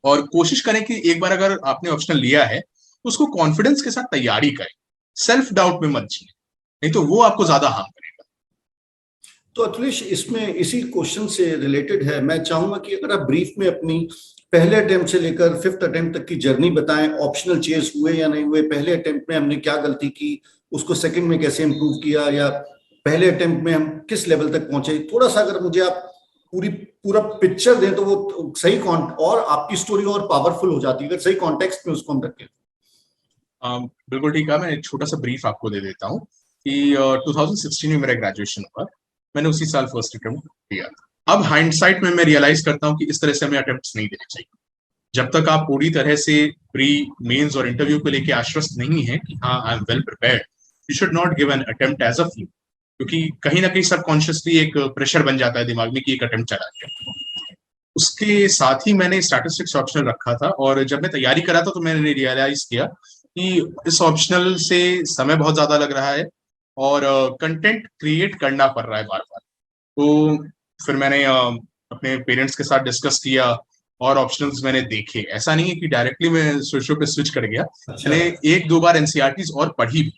और कोशिश करें कि एक बार अगर आपने ऑप्शनल लिया है तो उसको कॉन्फिडेंस के साथ तैयारी करें, सेल्फ डाउट में मत जिए, नहीं तो वो आपको ज्यादा हार्म करेगा। तो अतुलेश, इसमें इसी क्वेश्चन से रिलेटेड है, मैं चाहूंगा कि अगर आप ब्रीफ में अपनी पहले अटेम्प्ट से लेकर 5th अटेम्प्ट तक की जर्नी बताएं। ऑप्शनल चेस हुए या नहीं हुए, पहले अटेम्प्ट में हमने क्या गलती की, उसको सेकंड में कैसे इंप्रूव किया, या पहले अटेम्प्ट में हम किस लेवल तक पहुंचे। थोड़ा सा अगर मुझे आप पूरा पिक्चर दें तो वो सही और आपकी स्टोरी और पावरफुल हो जाती है अगर सही कॉन्टेक्स्ट में उसको हम रखें। बिल्कुल ठीक है। मैं एक छोटा सा ब्रीफ आपको दे देता हूँ कि 2016 में मेरा ग्रेजुएशन हुआ। मैंने उसी साल फर्स्ट अटेम्प्ट दिया। अब हाइंडसाइट में मैं रियलाइज करता हूँ कि इस तरह से हमें अटेम्प्ट्स नहीं देने चाहिए। जब तक आप पूरी तरह से प्री मेंस और इंटरव्यू को लेके आश्वस्त नहीं है कि हाँ I am well prepared, you should not give an attempt as a fluke, क्योंकि कहीं ना कहीं सबकॉन्शियसली एक प्रेशर बन जाता है दिमाग में कि एक अटेम्प्ट चला गया। उसके साथ ही मैंने स्टैटिस्टिक्स ऑप्शनल रखा था, और जब मैं तैयारी करा था तो मैंने रियलाइज किया कि इस ऑप्शनल से समय बहुत ज्यादा लग रहा है और कंटेंट क्रिएट करना पड़ रहा है बार बार। तो फिर मैंने अपने पेरेंट्स के साथ डिस्कस किया और ऑप्शनल्स मैंने देखे। ऐसा नहीं है कि डायरेक्टली मैं सोशो पे स्विच कर गया। अच्छा। मैंने 1-2 बार एनसीईआरटीज और पढ़ी भी,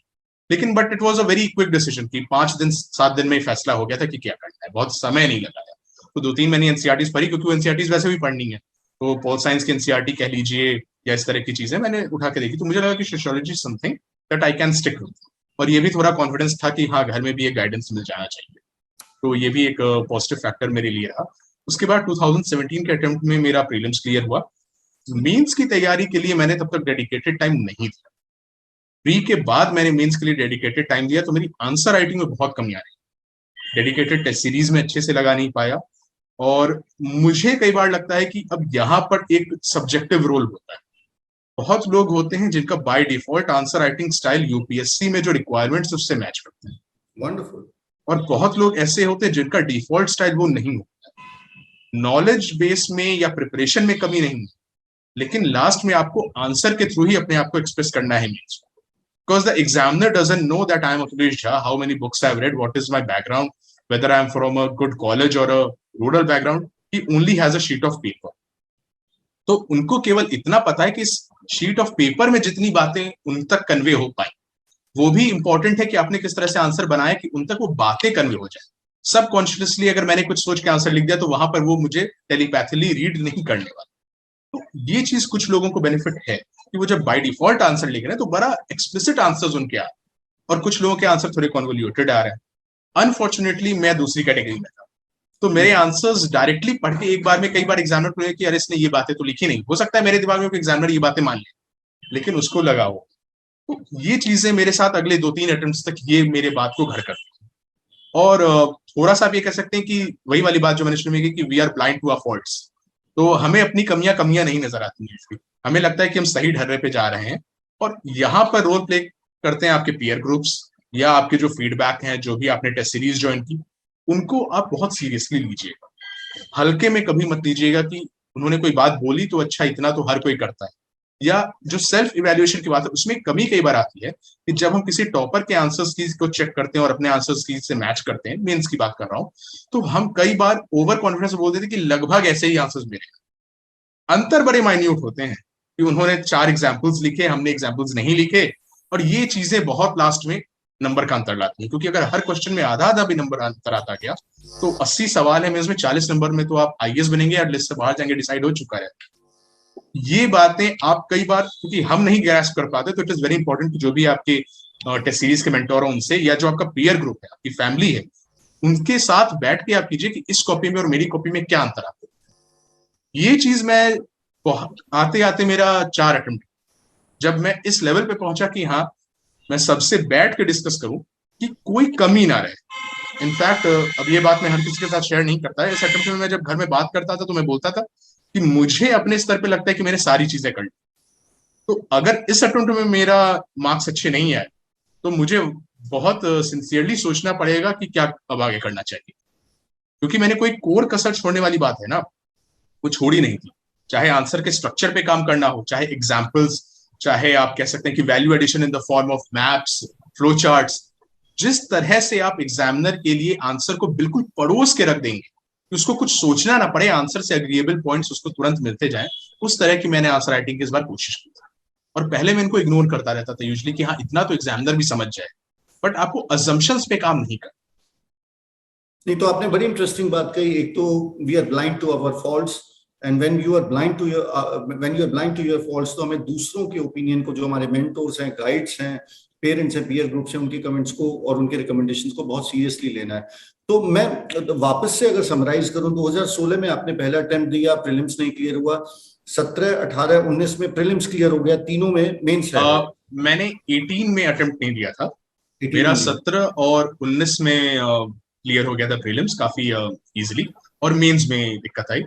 लेकिन but it was a very quick decision कि 5-7 दिन में ही फैसला हो गया था कि क्या करना है, बहुत समय नहीं लगाया। तो 2-3 महीने एनसीईआरटीज पढ़ी, क्योंकि एनसीईआरटीज वैसे भी पढ़नी है। तो पॉल साइंस की एनसीईआरटी कह लीजिए या इस तरह की चीजें मैंने उठा के देखी, तो मुझे लगा कि sociology something that I can stick with. और ये भी थोड़ा कॉन्फिडेंस था कि हाँ घर में भी एक गाइडेंस मिल जाना चाहिए। तो ये भी एक पॉजिटिव फैक्टर मेरे लिए रहा। उसके बाद 2017 के अटेम्प्ट में मेरा प्रीलिम्स क्लियर हुआ। मेंस की तैयारी के लिए मैंने तब तक डेडिकेटेड टाइम नहीं दिया। प्री के बाद मैंने मेंस के लिए डेडिकेटेड टाइम दिया, तो मेरी आंसर राइटिंग में बहुत कमी आ रही। डेडिकेटेड टेस्ट सीरीज में अच्छे से लगा नहीं पाया, और मुझे कई बार लगता है कि अब यहाँ पर एक सब्जेक्टिव रोल होता है। बहुत लोग होते हैं जिनका by default answer writing style UPSC में जो रिक्वायरमेंट्स उससे मैच करते हैं, वंडरफुल। और बहुत लोग ऐसे होते हैं जिनका डिफॉल्ट स्टाइल वो नहीं होता। नॉलेज बेस में या प्रिपरेशन में कमी नहीं, लेकिन लास्ट में आपको आंसर के थ्रू ही अपने आप को एक्सप्रेस करना है mains. Because the examiner doesn't know that I am Atulesh Jha, how many books I've read, what is my background, whether I am from a good college or a rural background. He only has a sheet of paper. तो उनको केवल इतना पता है कि इस sheet of paper में जितनी बातें उन तक कन्वे हो पाए, वो भी इंपॉर्टेंट है कि आपने किस तरह से आंसर बनाया कि उन तक वो बातें कन्वे हो जाए। सबकॉन्शियसली अगर मैंने कुछ सोच के आंसर लिख दिया तो वहां पर वो मुझे टेलीपैथिली रीड नहीं करने वाला। तो ये चीज कुछ लोगों को बेनिफिट है कि वो जब बाय डिफॉल्ट आंसर लिख रहे हैं तो बड़ा एक्सप्लिसिट आंसर्स उनके आ रहे हैं, और कुछ लोगों के आंसर थोड़े कॉन्वोल्यूटेड आ रहे हैं। अनफॉर्चुनेटली मैं दूसरी कैटेगरी में था, तो मेरे आंसर्स डायरेक्टली पढ़ के एक बार में कई बार एग्जामिनर को कि अरे इसने ये बातें तो लिखी नहीं, हो सकता है मेरे दिमाग में एग्जामिनर ये बातें मान ले, लेकिन उसको लगा हो। तो ये चीजें मेरे साथ अगले 2-3 अटेम्प्ट्स तक ये मेरे बात को घर करती है। और थोड़ा सा आप ये कह सकते हैं कि वही वाली बात जो मैंने शुरू में की कि we are blind to our faults. तो हमें अपनी कमियां नहीं नजर आती हैं, हमें लगता है कि हम सही ढर्रे पे जा रहे हैं। और यहाँ पर रोल प्ले करते हैं आपके पीयर ग्रुप्स या आपके जो फीडबैक हैं, जो भी आपने टेस्ट सीरीज ज्वाइन की, उनको आप बहुत सीरियसली लीजिएगा, हल्के में कभी मत लीजिएगा कि उन्होंने कोई बात बोली तो अच्छा इतना तो हर कोई करता है। या जो सेल्फ इवैल्यूएशन की बात है उसमें कमी कई बार आती है कि जब हम किसी टॉपर के आंसर्स की को चेक करते हैं और अपने आंसर्स की से मैच करते हैं, मेंस की बात कर रहा हूं, तो हम कई बार ओवर कॉन्फिडेंस बोल देते कि लगभग ऐसे ही आंसर्स मेरे। अंतर बड़े माइन्यूट होते हैं कि उन्होंने 4 एग्जाम्पल्स लिखे, हमने एग्जाम्पल्स नहीं लिखे, और ये चीजें बहुत लास्ट में नंबर का अंतर लाती है। क्योंकि अगर हर क्वेश्चन में आधा आधा भी नंबर अंतर आता गया तो 80 सवाल है, इसमें 40 नंबर में तो आप आईएएस बनेंगे या लिस्ट से बाहर जाएंगे, डिसाइड हो चुका है। ये बातें आप कई बार क्योंकि हम नहीं ग्रैस्प कर पाते, तो इट इज वेरी इंपॉर्टेंट कि जो भी आपके टेस्ट सीरीज के मेंटोर हो उनसे, या जो आपका पीयर ग्रुप है, आपकी फैमिली है, उनके साथ बैठ के आप कीजिए कि इस कॉपी में और मेरी कॉपी में क्या अंतर आता है। ये चीज मैं आते आते मेरा 4 अटेम्प्ट, जब मैं इस लेवल पे पहुंचा कि हाँ मैं सबसे बैठ के डिस्कस करूं कि कोई कमी ना रहे। इनफैक्ट अब ये बात मैं हर किसी के साथ शेयर नहीं करता है, इस अटेम्प्ट में मैं जब घर में बात करता था तो मैं बोलता था कि मुझे अपने स्तर पे लगता है कि मैंने सारी चीजें कर ली, तो अगर इस अटेम्प्ट में मेरा मार्क्स अच्छे नहीं आए तो मुझे बहुत सिंसियरली सोचना पड़ेगा कि क्या अब आगे करना चाहिए। क्योंकि मैंने कोई कोर कसर छोड़ने वाली बात है ना, वो छोड़ी नहीं थी। चाहे आंसर के स्ट्रक्चर पे काम करना हो, चाहे एग्जाम्पल्स, चाहे आप कह सकते हैं कि value addition in the form of maps, flow charts, जिस तरह से आप एग्जामिनर के लिए आंसर को बिल्कुल पड़ोस के रख देंगे कि उसको कुछ सोचना ना पड़े, आंसर से एग्रीएबल पॉइंट्स उसको तुरंत मिलते जाएं, उस तरह की मैंने आंसर राइटिंग की इस बार कोशिश की थी। और पहले मैं इनको इग्नोर करता रहता था यूजुअली कि हाँ इतना तो एग्जामिनर भी समझ जाए, बट आपको अजम्पशंस पे काम नहीं करना। नहीं, तो आपने बड़ी इंटरेस्टिंग बात कही। एक तो we are blind to our faults, and when you are blind to your faults, तो हमें दूसरों के ओपिनियन को, जो हमारे मेंटोर्स हैं, गाइड्स हैं, पेरेंट्स हैं, पीयर ग्रुप्स हैं, उनके कमेंट्स को और उनके रिकमेंडेशंस को बहुत सीरियसली लेना है। तो मैं वापस से अगर समराइज करूं, 2016 में आपने पहला अटेम्प्ट दिया, प्रीलिम्स नहीं क्लियर हुआ, 17, 18, 19 में प्रीलिम्स क्लियर हो गया, तीनों में मेंस है। मैंने 18 में अटेम्प्ट नहीं दिया था, मेरा 17 और 19 में क्लियर हो गया था प्रीलिम्स काफी इजीली, और मेंस में दिक्कत आई।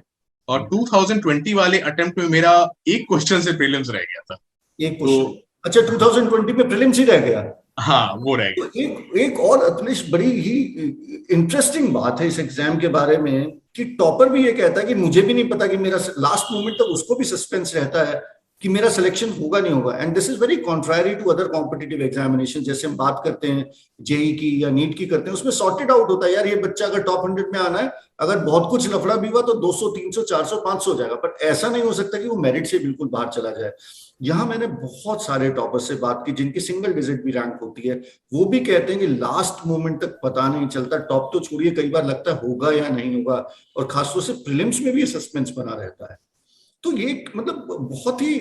और 2020 वाले अटेम्प्ट में मेरा एक क्वेश्चन से प्रीलिम्स रह गया था। एक क्वेश्चन, अच्छा 2020 में प्रीलिम्स ही रह गया? हाँ वो रह गया। तो एक और अतुलेश बड़ी ही इंटरेस्टिंग बात है इस एग्जाम के बारे में कि टॉपर भी ये कहता है कि मुझे भी नहीं पता, कि मेरा लास्ट मोमेंट तक उसको भी सस्पेंस रहता है कि मेरा सिलेक्शन होगा नहीं होगा। And this is very contrary to other competitive examination, जैसे हम बात करते हैं जेई की या नीट की करते हैं, उसमें सॉर्टेड आउट होता है, यार ये बच्चा अगर टॉप 100 में आना है, अगर बहुत कुछ लफड़ा भी हुआ तो 200, 300, 400, 500 हो जाएगा, बट ऐसा नहीं हो सकता कि वो मेरिट से बिल्कुल बाहर चला जाए। यहाँ मैंने बहुत सारे टॉपर्स से बात की जिनकी सिंगल डिजिट भी रैंक होती है, वो भी कहते हैं कि लास्ट मोमेंट तक पता नहीं चलता, टॉप तो छोड़िए, कई बार लगता है होगा या नहीं होगा, और खासतौर से प्रीलिम्स में भी ये सस्पेंस बना रहता है। तो ये मतलब बहुत ही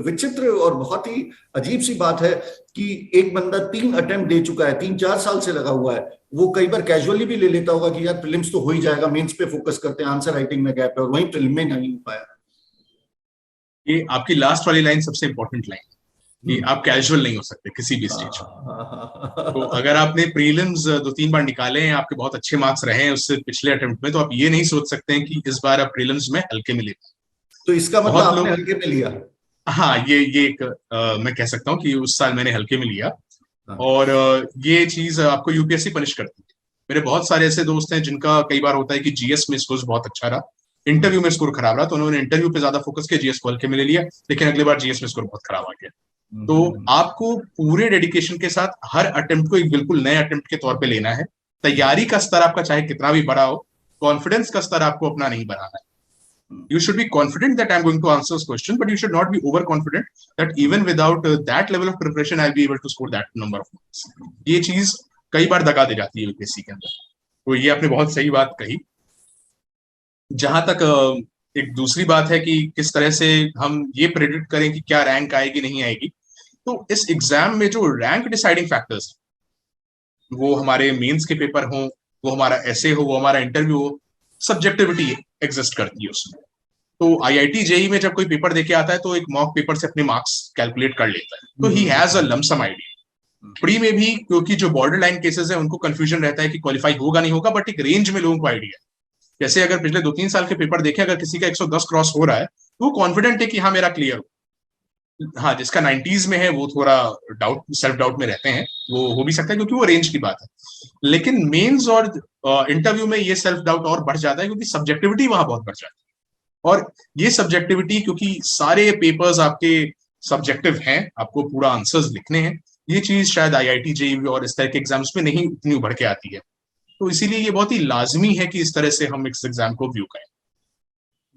विचित्र और बहुत ही अजीब सी बात है कि एक बंदा 3 अटेम्प्ट दे चुका है, 3-4 साल से लगा हुआ है, वो कई बार कैजुअली भी ले लेता होगा कि यार प्रीलिम्स तो हो ही जाएगा, मेंस पे फोकस करते हैं, आंसर राइटिंग में गैप है, और वहीं प्रीलिम में नहीं हो पाया। ये आपकी लास्ट वाली लाइन सबसे इंपॉर्टेंट लाइन कि आप कैजुअल नहीं हो सकते किसी भी स्टेज में। तो अगर आपने प्रीलिम्स 2-3 बार निकाले हैं, आपके बहुत अच्छे मार्क्स रहे हैं उससे पिछले अटेम्प्ट में, तो आप ये नहीं सोच सकते हैं कि इस बार आप प्रीलिम्स में हल्के में ले। तो इसका मतलब आपने हल्के में लिया? हाँ, ये एक मैं कह सकता हूँ कि उस साल मैंने हल्के में लिया। और ये चीज आपको यूपीएससी पनिश करती है। मेरे बहुत सारे ऐसे दोस्त हैं जिनका कई बार होता है कि जीएस में स्कोर बहुत अच्छा रहा, इंटरव्यू में स्कोर खराब रहा तो उन्होंने इंटरव्यू पे ज्यादा फोकस किया, जीएस को हल्के में ले लिया, लेकिन अगली बार जीएस में स्कोर बहुत खराब आ गया। तो आपको पूरे डेडिकेशन के साथ हर अटेम्प्ट को एक बिल्कुल नए अटेम्प्ट के तौर पे लेना है। तैयारी का स्तर आपका चाहे कितना भी बड़ा हो, कॉन्फिडेंस का स्तर आपको अपना नहीं बनाना है। You should be confident that I'm going to answer this question, but you should not be overconfident that even without that level of preparation, I'll be able to score that number of marks. ये चीज कई बार दगा दे जाती है UPSC के अंदर। तो ये आपने बहुत सही बात कही। जहां तक एक दूसरी बात है कि किस तरह से हम ये प्रेडिक्ट करें कि क्या रैंक आएगी नहीं आएगी, तो इस एग्जाम में जो रैंक डिसाइडिंग फैक्टर्स, वो हमारे मेंस के पेपर हो, वो हमारा ऐसे हो, वो हमारा इंटरव्यू हो, सब्जेक्टिविटी एग्जिस्ट करती है उसमें। तो आईआईटी जेई में जब कोई पेपर देके आता है तो एक मॉक पेपर से अपने मार्क्स कैलकुलेट कर लेता है, तो he has a lump sum idea. Pre में भी क्योंकि जो बॉर्डर लाइन केसेस है उनको कंफ्यूजन रहता है कि क्वालिफाई होगा नहीं होगा, बट एक रेंज में लोगों को आइडिया है। जैसे अगर पिछले 2-3 साल के पेपर देखे, अगर किसी का 110 क्रॉस हो रहा है तो वो कॉन्फिडेंट है कि हाँ मेरा क्लियर हो। हाँ, जिसका 90s में है वो थोड़ा डाउट, सेल्फ डाउट में रहते हैं, वो हो भी सकता है क्योंकि वो रेंज की बात है। लेकिन मेंस और इंटरव्यू में ये सेल्फ डाउट और बढ़ जाता है क्योंकि सब्जेक्टिविटी वहां बहुत बढ़ जाती है। और ये सब्जेक्टिविटी, क्योंकि सारे पेपर्स आपके सब्जेक्टिव हैं, आपको पूरा आंसर्स लिखने हैं, ये चीज शायद आईआईटी जेईई और इस तरह के एग्जाम्स में नहीं इतनी उभर के आती है। तो इसीलिए ये बहुत ही लाजमी है कि इस तरह से हम इस एग्जाम को व्यू करें।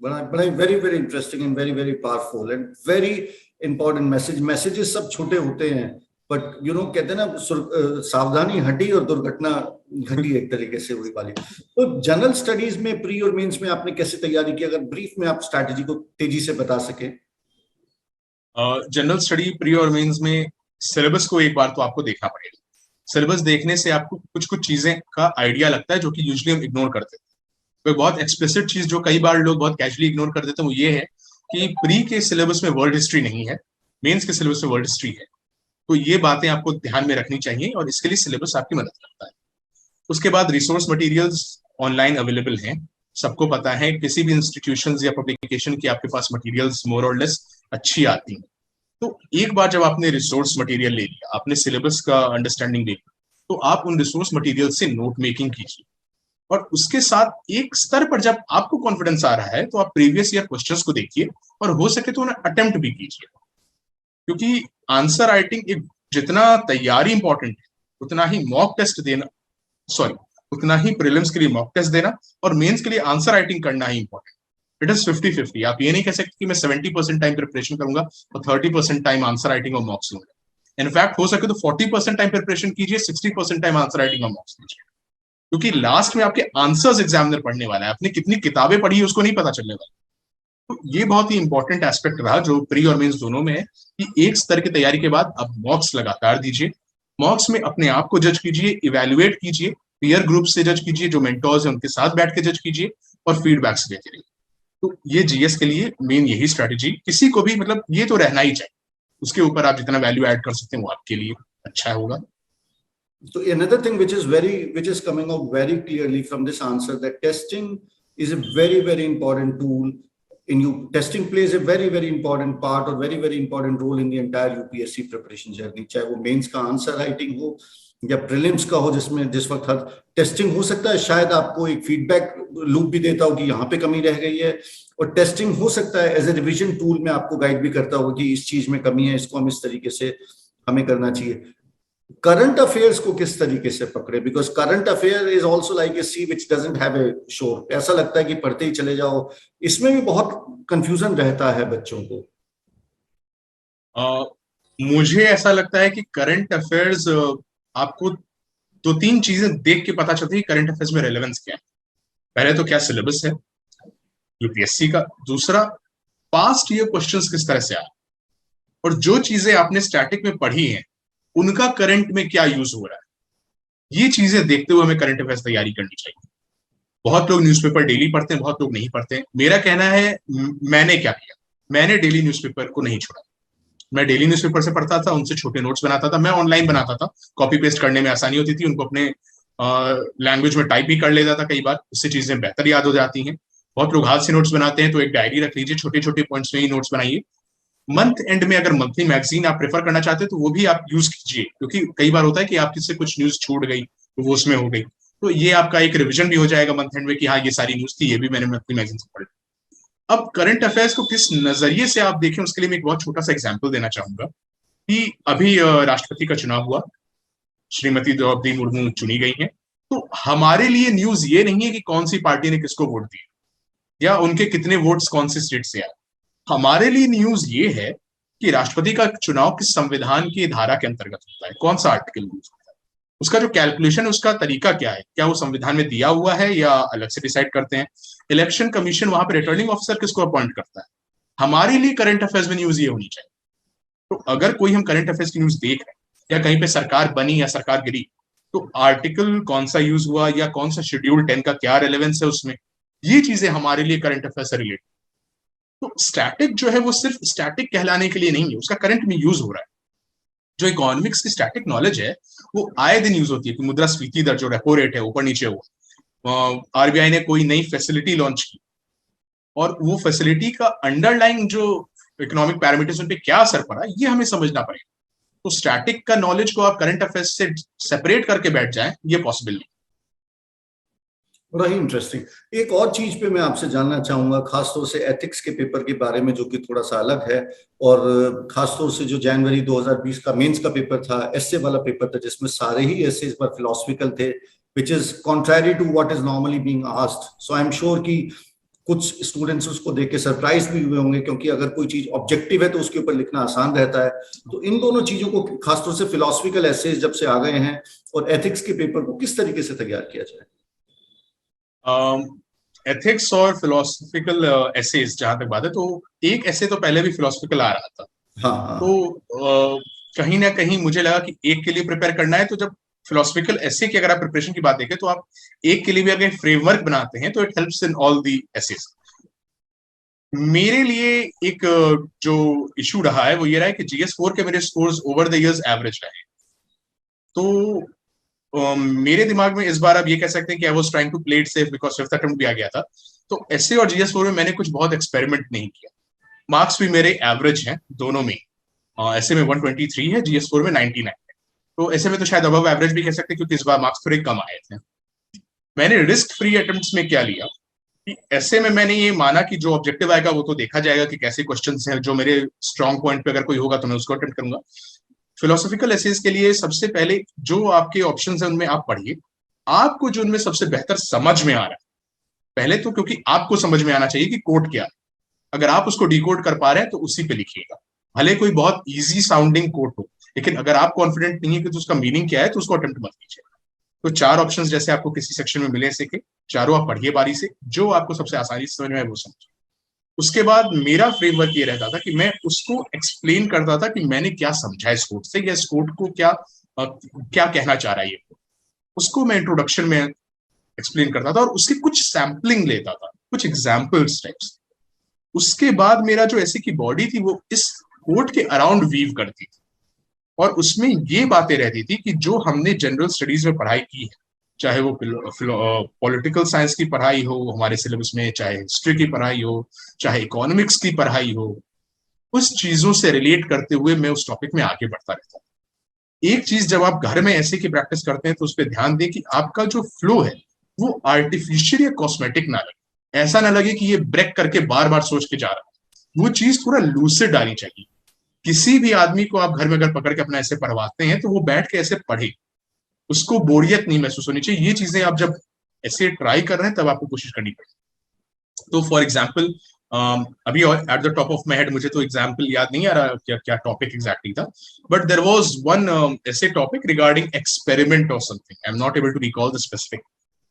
But I very very interesting and very powerful and very important message. Messages सब छोटे होते हैं, but you know कहते हैं ना सावधानी हटी और दुर्घटना घटी, एक तरीके से वही वाली। तो जनरल स्टडीज में प्री और मेंस में आपने कैसे तैयारी की, अगर ब्रीफ में आप स्ट्रैटेजी को तेजी से बता सके। जनरल स्टडी प्री और मेंस में सिलेबस को एक बार तो आपको देखना पड़ेगा। सिलेबस देखने से आपको कुछ कुछ चीजें का आइडिया लगता है जो कि यूजुअली हम इग्नोर करते हैं। तो बहुत एक्सप्लिसिट चीज जो कई बार लोग बहुत कैजुअली इग्नोर कर देते हैं वो ये है कि प्री के सिलेबस में वर्ल्ड हिस्ट्री नहीं है, मेंस के सिलेबस में वर्ल्ड हिस्ट्री है। तो ये बातें आपको ध्यान में रखनी चाहिए और इसके लिए सिलेबस आपकी मदद करता है। उसके बाद रिसोर्स मटेरियल्स ऑनलाइन अवेलेबल हैं, सबको पता है, किसी भी इंस्टीट्यूशन या पब्लिकेशन की आपके पास मटेरियल्स मोर और लेस अच्छी आती हैं। तो एक बार जब आपने रिसोर्स मटेरियल ले लिया, आपने सिलेबस का अंडरस्टैंडिंग ले लिया, तो आप उन रिसोर्स मटेरियल से नोट मेकिंग कीजिए। और उसके साथ एक स्तर पर जब आपको कॉन्फिडेंस आ रहा है तो आप प्रीवियस ईयर क्वेश्चंस को देखिए और हो सके तो उन्हें अटेम्प्ट भी कीजिए, क्योंकि आंसर राइटिंग एक जितना तैयारी इंपॉर्टेंट है उतना ही मॉक टेस्ट देना, उतना ही प्रीलिम्स के लिए मॉक टेस्ट देना और मेंस के लिए आंसर राइटिंग करना ही इंपॉर्टेंट। It is 50-50। आप ये नहीं कह सकते कि मैं 70% टाइम प्रिपरेशन करूंगा और 30% टाइम आंसर राइटिंग और मॉक्स लूंगा। इनफैक्ट हो सके तो 40% टाइम प्रिपरेशन कीजिए, 60% टाइम आंसर राइटिंग और मॉक्स कीजिए, क्योंकि लास्ट में आपके आंसर्स एग्जामिनर पढ़ने वाला है, आपने कितनी किताबें पढ़ी उसको नहीं पता चलने वाला। तो ये बहुत ही इंपॉर्टेंट एस्पेक्ट रहा जो प्री और मेंस दोनों में है कि एक स्तर की तैयारी के बाद आप मॉक्स लगातार दीजिए। मॉक्स में अपने आप को जज कीजिए, इवेल्युएट कीजिए, पीयर ग्रुप से जज कीजिए, जो मेंटर्स हैं उनके साथ बैठ के जज कीजिए और फीडबैक्स देते रहिए। तो ये जीएस के लिए मेन यही स्ट्रेटेजी, किसी को भी मतलब ये तो रहना ही चाहिए। उसके ऊपर आप जितना वैल्यू ऐड कर सकते हैं वो आपके लिए अच्छा होगा। So another thing which is coming out very clearly from this answer, that testing is a very important tool in you. Testing plays a very important part or very important role in the entire UPSC preparation journey. चाहे वो mains का answer writing हो या prelims का हो, जिसमें जिस वक्त हर टेस्टिंग हो सकता है शायद आपको एक फीडबैक लूप भी देता हो कि यहाँ पे कमी रह गई है, और टेस्टिंग हो सकता है एज ए रिविजन टूल में आपको गाइड भी करता हो कि इस चीज में कमी है, इसको हम इस तरीके से हमें करना चाहिए। करंट अफेयर्स को किस तरीके से पकड़े, because current affair is also like a sea which doesn't have a shore. ऐसा लगता है कि पढ़ते ही चले जाओ, इसमें भी बहुत कंफ्यूजन रहता है बच्चों को। मुझे ऐसा लगता है कि करंट अफेयर्स आपको 2-3 चीजें देख के पता चलती है करंट अफेयर्स में रेलेवेंस क्या है। पहले तो क्या सिलेबस है यूपीएससी का, दूसरा पास्ट ईयर क्वेश्चंस किस तरह से आए, और जो चीजें आपने स्टैटिक में पढ़ी हैं उनका करंट में क्या यूज हो रहा है। ये चीजें देखते हुए हमें करंट अफेयर्स तैयारी करनी चाहिए। बहुत लोग न्यूज़पेपर डेली पढ़ते हैं, बहुत लोग नहीं पढ़ते। मेरा कहना है, मैंने क्या किया, मैंने डेली न्यूज़पेपर को नहीं छोड़ा। मैं डेली न्यूज़पेपर से पढ़ता था, उनसे छोटे नोट्स बनाता था, मैं ऑनलाइन बनाता था, कॉपी पेस्ट करने में आसानी होती थी, उनको अपने लैंग्वेज में टाइप भी कर लेता था कई बार, उससे चीजें बेहतर याद हो जाती हैं। बहुत लोग हाथ से नोट्स बनाते हैं, तो एक डायरी रख लीजिए, छोटे छोटे पॉइंट्स में ही नोट्स बनाइए। मंथ एंड में अगर मंथली मैगजीन आप प्रेफर करना चाहते हैं तो वो भी आप यूज कीजिए, क्योंकि कई बार होता है कि आपकी से कुछ न्यूज छूट गई तो वो उसमें हो गई, तो ये आपका एक रिवीजन भी हो जाएगा मंथ एंड में कि हाँ ये सारी न्यूज थी, ये भी मैंने मंथली मैगजीन से पढ़ी। अब करंट अफेयर्स को किस नजरिए से आप देखें, उसके लिए मैं एक बहुत छोटा सा एग्जाम्पल देना चाहूंगा कि अभी राष्ट्रपति का चुनाव हुआ, श्रीमती द्रौपदी मुर्मू चुनी गई हैं। तो हमारे लिए न्यूज ये नहीं है कि कौन सी पार्टी ने किसको वोट दिया या उनके कितने वोट्स कौन से स्टेट से आए। हमारे लिए न्यूज ये है कि राष्ट्रपति का चुनाव किस संविधान की धारा के अंतर्गत होता है, कौन सा आर्टिकल यूज होता है, उसका जो कैलकुलेशन है उसका तरीका क्या है, क्या वो संविधान में दिया हुआ है या अलग से डिसाइड करते हैं। इलेक्शन कमीशन वहां पर रिटर्निंग ऑफिसर किसको अपॉइंट करता है। हमारे लिए करंट अफेयर्स में न्यूज ये होनी चाहिए। तो अगर कोई हम करंट अफेयर्स की न्यूज देख रहे हैं या कहीं पे सरकार बनी या सरकार गिरी, तो आर्टिकल कौन सा यूज हुआ या कौन सा शेड्यूल 10 का क्या रेलेवेंस है उसमें, ये चीजें हमारे लिए करंट अफेयर से रिलेटेड। तो स्टैटिक जो है वो सिर्फ स्टैटिक कहलाने के लिए नहीं है, उसका करंट में यूज हो रहा है। जो इकोनॉमिक्स की स्टैटिक नॉलेज है वो आए दिन यूज होती है कि मुद्रास्फीति दर जो रेपो रेट है ऊपर नीचे हुआ, आरबीआई ने कोई नई फैसिलिटी लॉन्च की और वो फैसिलिटी का अंडरलाइंग जो इकोनॉमिक पैरामीटर्स उन पे क्या असर पड़ा, ये हमें समझना पड़ेगा। तो स्टैटिक का नॉलेज को आप करंट अफेयर्स से सेपरेट करके बैठ जाएं, ये पॉसिबल नहीं। बड़ा ही इंटरेस्टिंग। एक और चीज पे मैं आपसे जानना चाहूंगा, खासतौर से एथिक्स के पेपर के बारे में, जो कि थोड़ा सा अलग है, और खासतौर से जो जनवरी 2020 का मेंस का पेपर था, एस्से वाला पेपर था, जिसमें सारे ही एस्सेज पर फिलोसफिकल थे, which is contrary to what is normally being asked. So I am sure कि कुछ स्टूडेंट्स उसको देख के सरप्राइज भी हुए होंगे, क्योंकि अगर कोई चीज ऑब्जेक्टिव है तो उसके ऊपर लिखना आसान रहता है। तो इन दोनों चीजों को, खासतौर से फिलोसफिकल एसेज जब से आ गए हैं, और एथिक्स के पेपर को किस तरीके से तैयार किया जाए? एथिक्स और फिलोसफिकल एसेज जहां तक बात है, तो एक ऐसे तो पहले भी फिलोसफिकल आ रहा था। हाँ। तो कहीं ना कहीं मुझे लगा कि एक के लिए प्रिपेयर करना है, तो जब फिलोसफिकल एसे की अगर आप प्रिपरेशन की बात देखें तो आप एक के लिए भी अगर फ्रेमवर्क बनाते हैं तो it helps in all the essays. मेरे लिए एक जो इशू रहा है वो ये रहा है कि GS4 के मेरे scores over the years average रहे। तो मेरे दिमाग में इस बार आप ये कह सकते हैं कि I was trying to play it safe because fifth attempt भी आ गया था। तो एसए और GS4 में मैंने कुछ बहुत एक्सपेरिमेंट नहीं किया। मार्क्स भी मेरे एवरेज हैं दोनों में। एसए में 123 है, GS4 में 99 है। तो ऐसे में तो शायद अबव एवरेज भी कह सकते हैं, क्योंकि इस बार मार्क्स थोड़े कम आए थे। मैंने रिस्क फ्री अटेम्प्ट्स में क्या लिया कि ऐसे में मैंने ये माना कि जो ऑब्जेक्टिव आएगा वो तो देखा जाएगा कि कैसे क्वेश्चंस हैं, जो मेरे स्ट्रॉन्ग पॉइंट पे अगर कोई होगा तो मैं उसको अटेम्प्ट करूंगा। फिलोसॉफिकल एसेज के लिए सबसे पहले जो आपके ऑप्शंस हैं उनमें आप पढ़िए, आपको जो उनमें सबसे बेहतर समझ में आ रहा है पहले तो, क्योंकि आपको समझ में आना चाहिए कि कोड क्या है। अगर आप उसको डिकोड कर पा रहे हैं तो उसी पे लिखिएगा, भले कोई बहुत इजी साउंडिंग कोड हो, लेकिन अगर आप कॉन्फिडेंट नहीं है कि तो उसका मीनिंग क्या है तो उसको अटेम्प्ट मत कीजिए। तो 4 ऑप्शंस जैसे आपको किसी सेक्शन में मिले से के चारों आप पढ़िए बारी से, जो आपको सबसे आसानी से समझ में आए वो समझिए। उसके बाद मेरा फ्रेमवर्क ये रहता था कि मैं उसको एक्सप्लेन करता था कि मैंने क्या समझा इस कोड से, या इस कोड को क्या कहना चाह रहा है ये। उसको मैं इंट्रोडक्शन में एक्सप्लेन करता था और उसकी कुछ सैम्पलिंग लेता था, कुछ एग्जाम्पल्स टाइप्स। उसके बाद मेरा जो ऐसे की बॉडी थी वो इस कोड के अराउंड वीव करती थी, और उसमें ये बातें रहती थी कि जो हमने जनरल स्टडीज में पढ़ाई की है, चाहे वो पॉलिटिकल साइंस की पढ़ाई हो हमारे सिलेबस में, चाहे हिस्ट्री की पढ़ाई हो, चाहे इकोनॉमिक्स की पढ़ाई हो, उस चीजों से रिलेट करते हुए मैं उस टॉपिक में आगे बढ़ता रहता हूँ। एक चीज जब आप घर में ऐसे की प्रैक्टिस करते हैं तो उस पर ध्यान दें कि आपका जो फ्लो है वो आर्टिफिशियल या कॉस्मेटिक ना लगे। ऐसा ना लगे कि ये ब्रेक करके बार बार सोच के जा रहा है, वो चीज पूरा लूसिड आनी चाहिए। किसी भी आदमी को आप घर में अगर पकड़ के अपना ऐसे पढ़वाते हैं तो वो बैठ के ऐसे पढ़े, उसको बोरियत नहीं महसूस होनी चाहिए। ये चीजें आप जब ऐसे ट्राई कर रहे हैं तब आपको कोशिश करनी पड़ेगी। तो फॉर एग्जाम्पल अभी at the top of my head मुझे तो एग्जाम्पल याद नहीं आ रहा क्या क्या टॉपिक एग्जैक्टली था, बट देयर वाज वन ऐसे टॉपिक रिगार्डिंग एक्सपेरिमेंट और something, I am not able to recall the specific.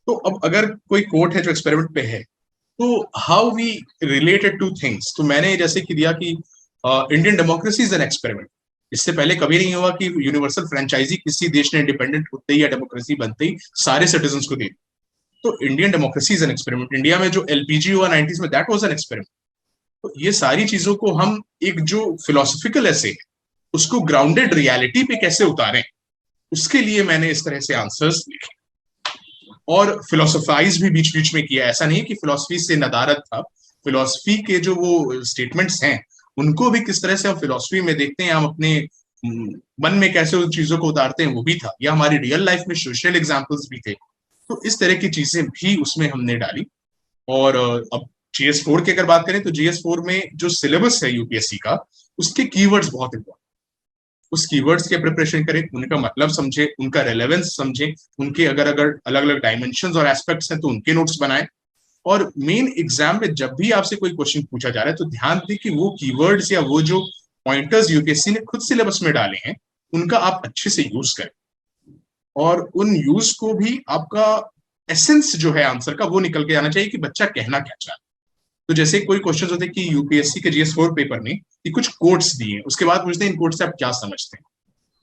तो अब अगर कोई कोट है जो एक्सपेरिमेंट पे है, तो how we related to things, तो मैंने जैसे कि दिया कि Indian democracy is an experiment. इससे पहले कभी नहीं हुआ कि यूनिवर्सल फ्रेंचाइजी किसी देश ने इंडिपेंडेंट होते ही या डेमोक्रेसी बनते ही सारे सिटीजन को दी। तो Indian democracy is an experiment. India में जो LPG हुआ 90s में, दैट वाज एन एक्सपेरिमेंट। तो ये सारी चीजों को हम एक जो फिलोसफिकल ऐसे है उसको ग्राउंडेड रियलिटी पे कैसे उतारें, उसके लिए मैंने इस तरह से आंसर्स लिखे और फिलोसोफाइज भी बीच बीच में किया। ऐसा नहीं कि फिलोसफी से नदारत था, फिलोसफी के जो वो स्टेटमेंट्स हैं उनको भी किस तरह से हम फिलोसफी में देखते हैं, हम अपने मन में कैसे उन चीजों को उतारते हैं वो भी था, या हमारी रियल लाइफ में सोशल एग्जाम्पल्स भी थे। तो इस तरह की चीजें भी उसमें हमने डाली। और अब GS4 की अगर बात करें तो GS4 में जो सिलेबस है यूपीएससी का, उसके कीवर्ड्स बहुत इंपॉर्टेंट, उस कीवर्ड्स के प्रिपरेशन करें, उनका मतलब समझे, उनका रेलेवेंस समझे, उनके अगर अगर अलग अलग डायमेंशंस और एस्पेक्ट्स हैं तो उनके नोट्स बनाएं। और मेन एग्जाम में जब भी आपसे कोई क्वेश्चन पूछा जा रहा है तो ध्यान दें कि वो कीवर्ड्स या वो जो पॉइंटर्स यूपीएससी ने खुद सिलेबस में डाले हैं उनका आप अच्छे से यूज करें, और उन यूज को भी आपका एसेंस जो है आंसर का वो निकल के आना चाहिए कि बच्चा कहना क्या चाहता है। तो जैसे कोई क्वेश्चन होते हैं कि यूपीएससी के GS4 पेपर में कि कुछ कोट्स दिए, उसके बाद पूछते हैं इन कोट्स से आप क्या समझते हैं,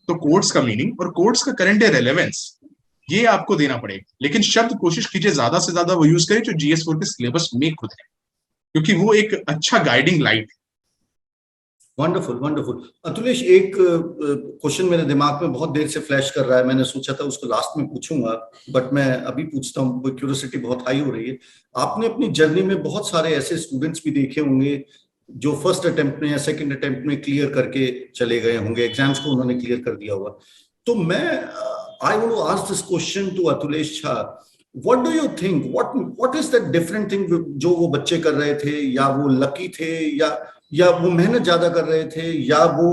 तो कोट्स का मीनिंग और कोट्स का करंट रेलेवेंस ये आपको देना पड़ेगा, लेकिन शब्द कोशिश कीजिए ज्यादा से ज्यादा वो यूज करें जो GS4 के सिलेबस में खुद है, क्योंकि वो एक अच्छा गाइडिंग लाइट है। Wonderful wonderful. अतुलेश, एक क्वेश्चन मेरे दिमाग में बहुत देर से फ्लैश कर रहा है, मैंने सोचा था उसको लास्ट में पूछूंगा, बट मैं अभी पूछता हूँ, क्यूरियोसिटी बहुत हाई हो रही है। आपने अपनी जर्नी में बहुत सारे ऐसे स्टूडेंट्स भी देखे होंगे जो फर्स्ट अटेम्प्ट में या सेकंड अटेम्प्ट में क्लियर करके चले गए होंगे, एग्जाम्स को उन्होंने क्लियर कर दिया होगा। तो मैं I want to ask this question to Atulesh Jha, what do you think, what is that different thing जो वो बच्चे कर रहे थे, या वो लकी थे, या वो मेहनत ज्यादा कर रहे थे, या वो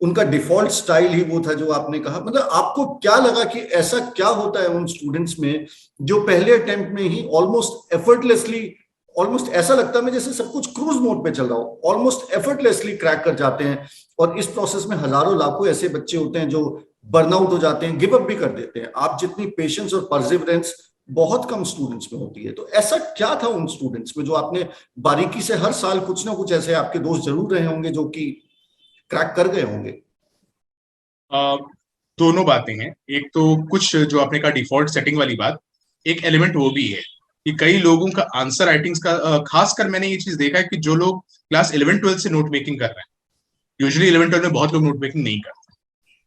उनका डिफॉल्ट स्टाइल ही वो था जो आपने कहा? मतलब आपको क्या लगा कि ऐसा क्या होता है उन स्टूडेंट्स में जो पहले अटेम्प्ट में ही ऑलमोस्ट एफर्टलेसली, ऑलमोस्ट ऐसा लगता है जैसे सब कुछ क्रूज मोड पे चल रहा हो, ऑलमोस्ट एफर्टलेसली क्रैक कर जाते हैं, और इस प्रोसेस में हजारों लाखों ऐसे बच्चे होते हैं जो बर्नआउट हो जाते हैं, गिव अप भी कर देते हैं। आप जितनी पेशेंस और परसिवरेंस बहुत कम स्टूडेंट्स में होती है, तो ऐसा क्या था उन स्टूडेंट्स में जो आपने बारीकी से हर साल कुछ ना कुछ ऐसे आपके दोस्त जरूर रहे होंगे जो कि क्रैक कर गए होंगे? दोनों बातें हैं। एक तो कुछ जो आपने कहा डिफॉल्ट सेटिंग वाली बात, एक एलिमेंट वो भी है कि कई लोगों का आंसर राइटिंग्स का, खासकर मैंने ये चीज देखा है कि जो लोग क्लास 11-12 से नोट मेकिंग कर रहे हैं, यूजुअली 11-12 में बहुत लोग नोट मेकिंग नहीं करते,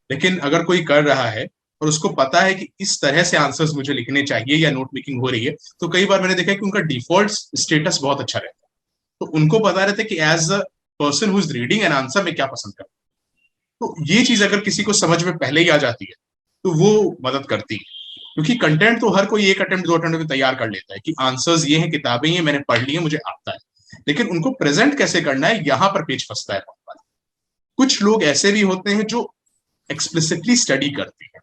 लेकिन अगर कोई कर रहा है और उसको पता है कि इस तरह से आंसर्स मुझे लिखने चाहिए या नोट मेकिंग हो रही है, तो कई बार मैंने देखा है कि उनका डिफॉल्ट स्टेटस बहुत अच्छा रहता है। तो उनको पता रहता है कि as a person who is reading an answer में क्या पसंद करता है। तो ये चीज अगर किसी को समझ में पहले ही आ जाती है तो वो मदद करती है, क्योंकि कंटेंट तो हर कोई एक अटेम्प्ट 2 अटेम्प्ट में तैयार कर लेता है कि आंसर्स ये हैं, किताबें ये मैंने पढ़ ली है, मुझे आता है, लेकिन उनको प्रेजेंट कैसे करना है यहां पर पेच फंसता है। कुछ लोग ऐसे भी होते हैं जो एक्सप्लिसिटली स्टडी करते हैं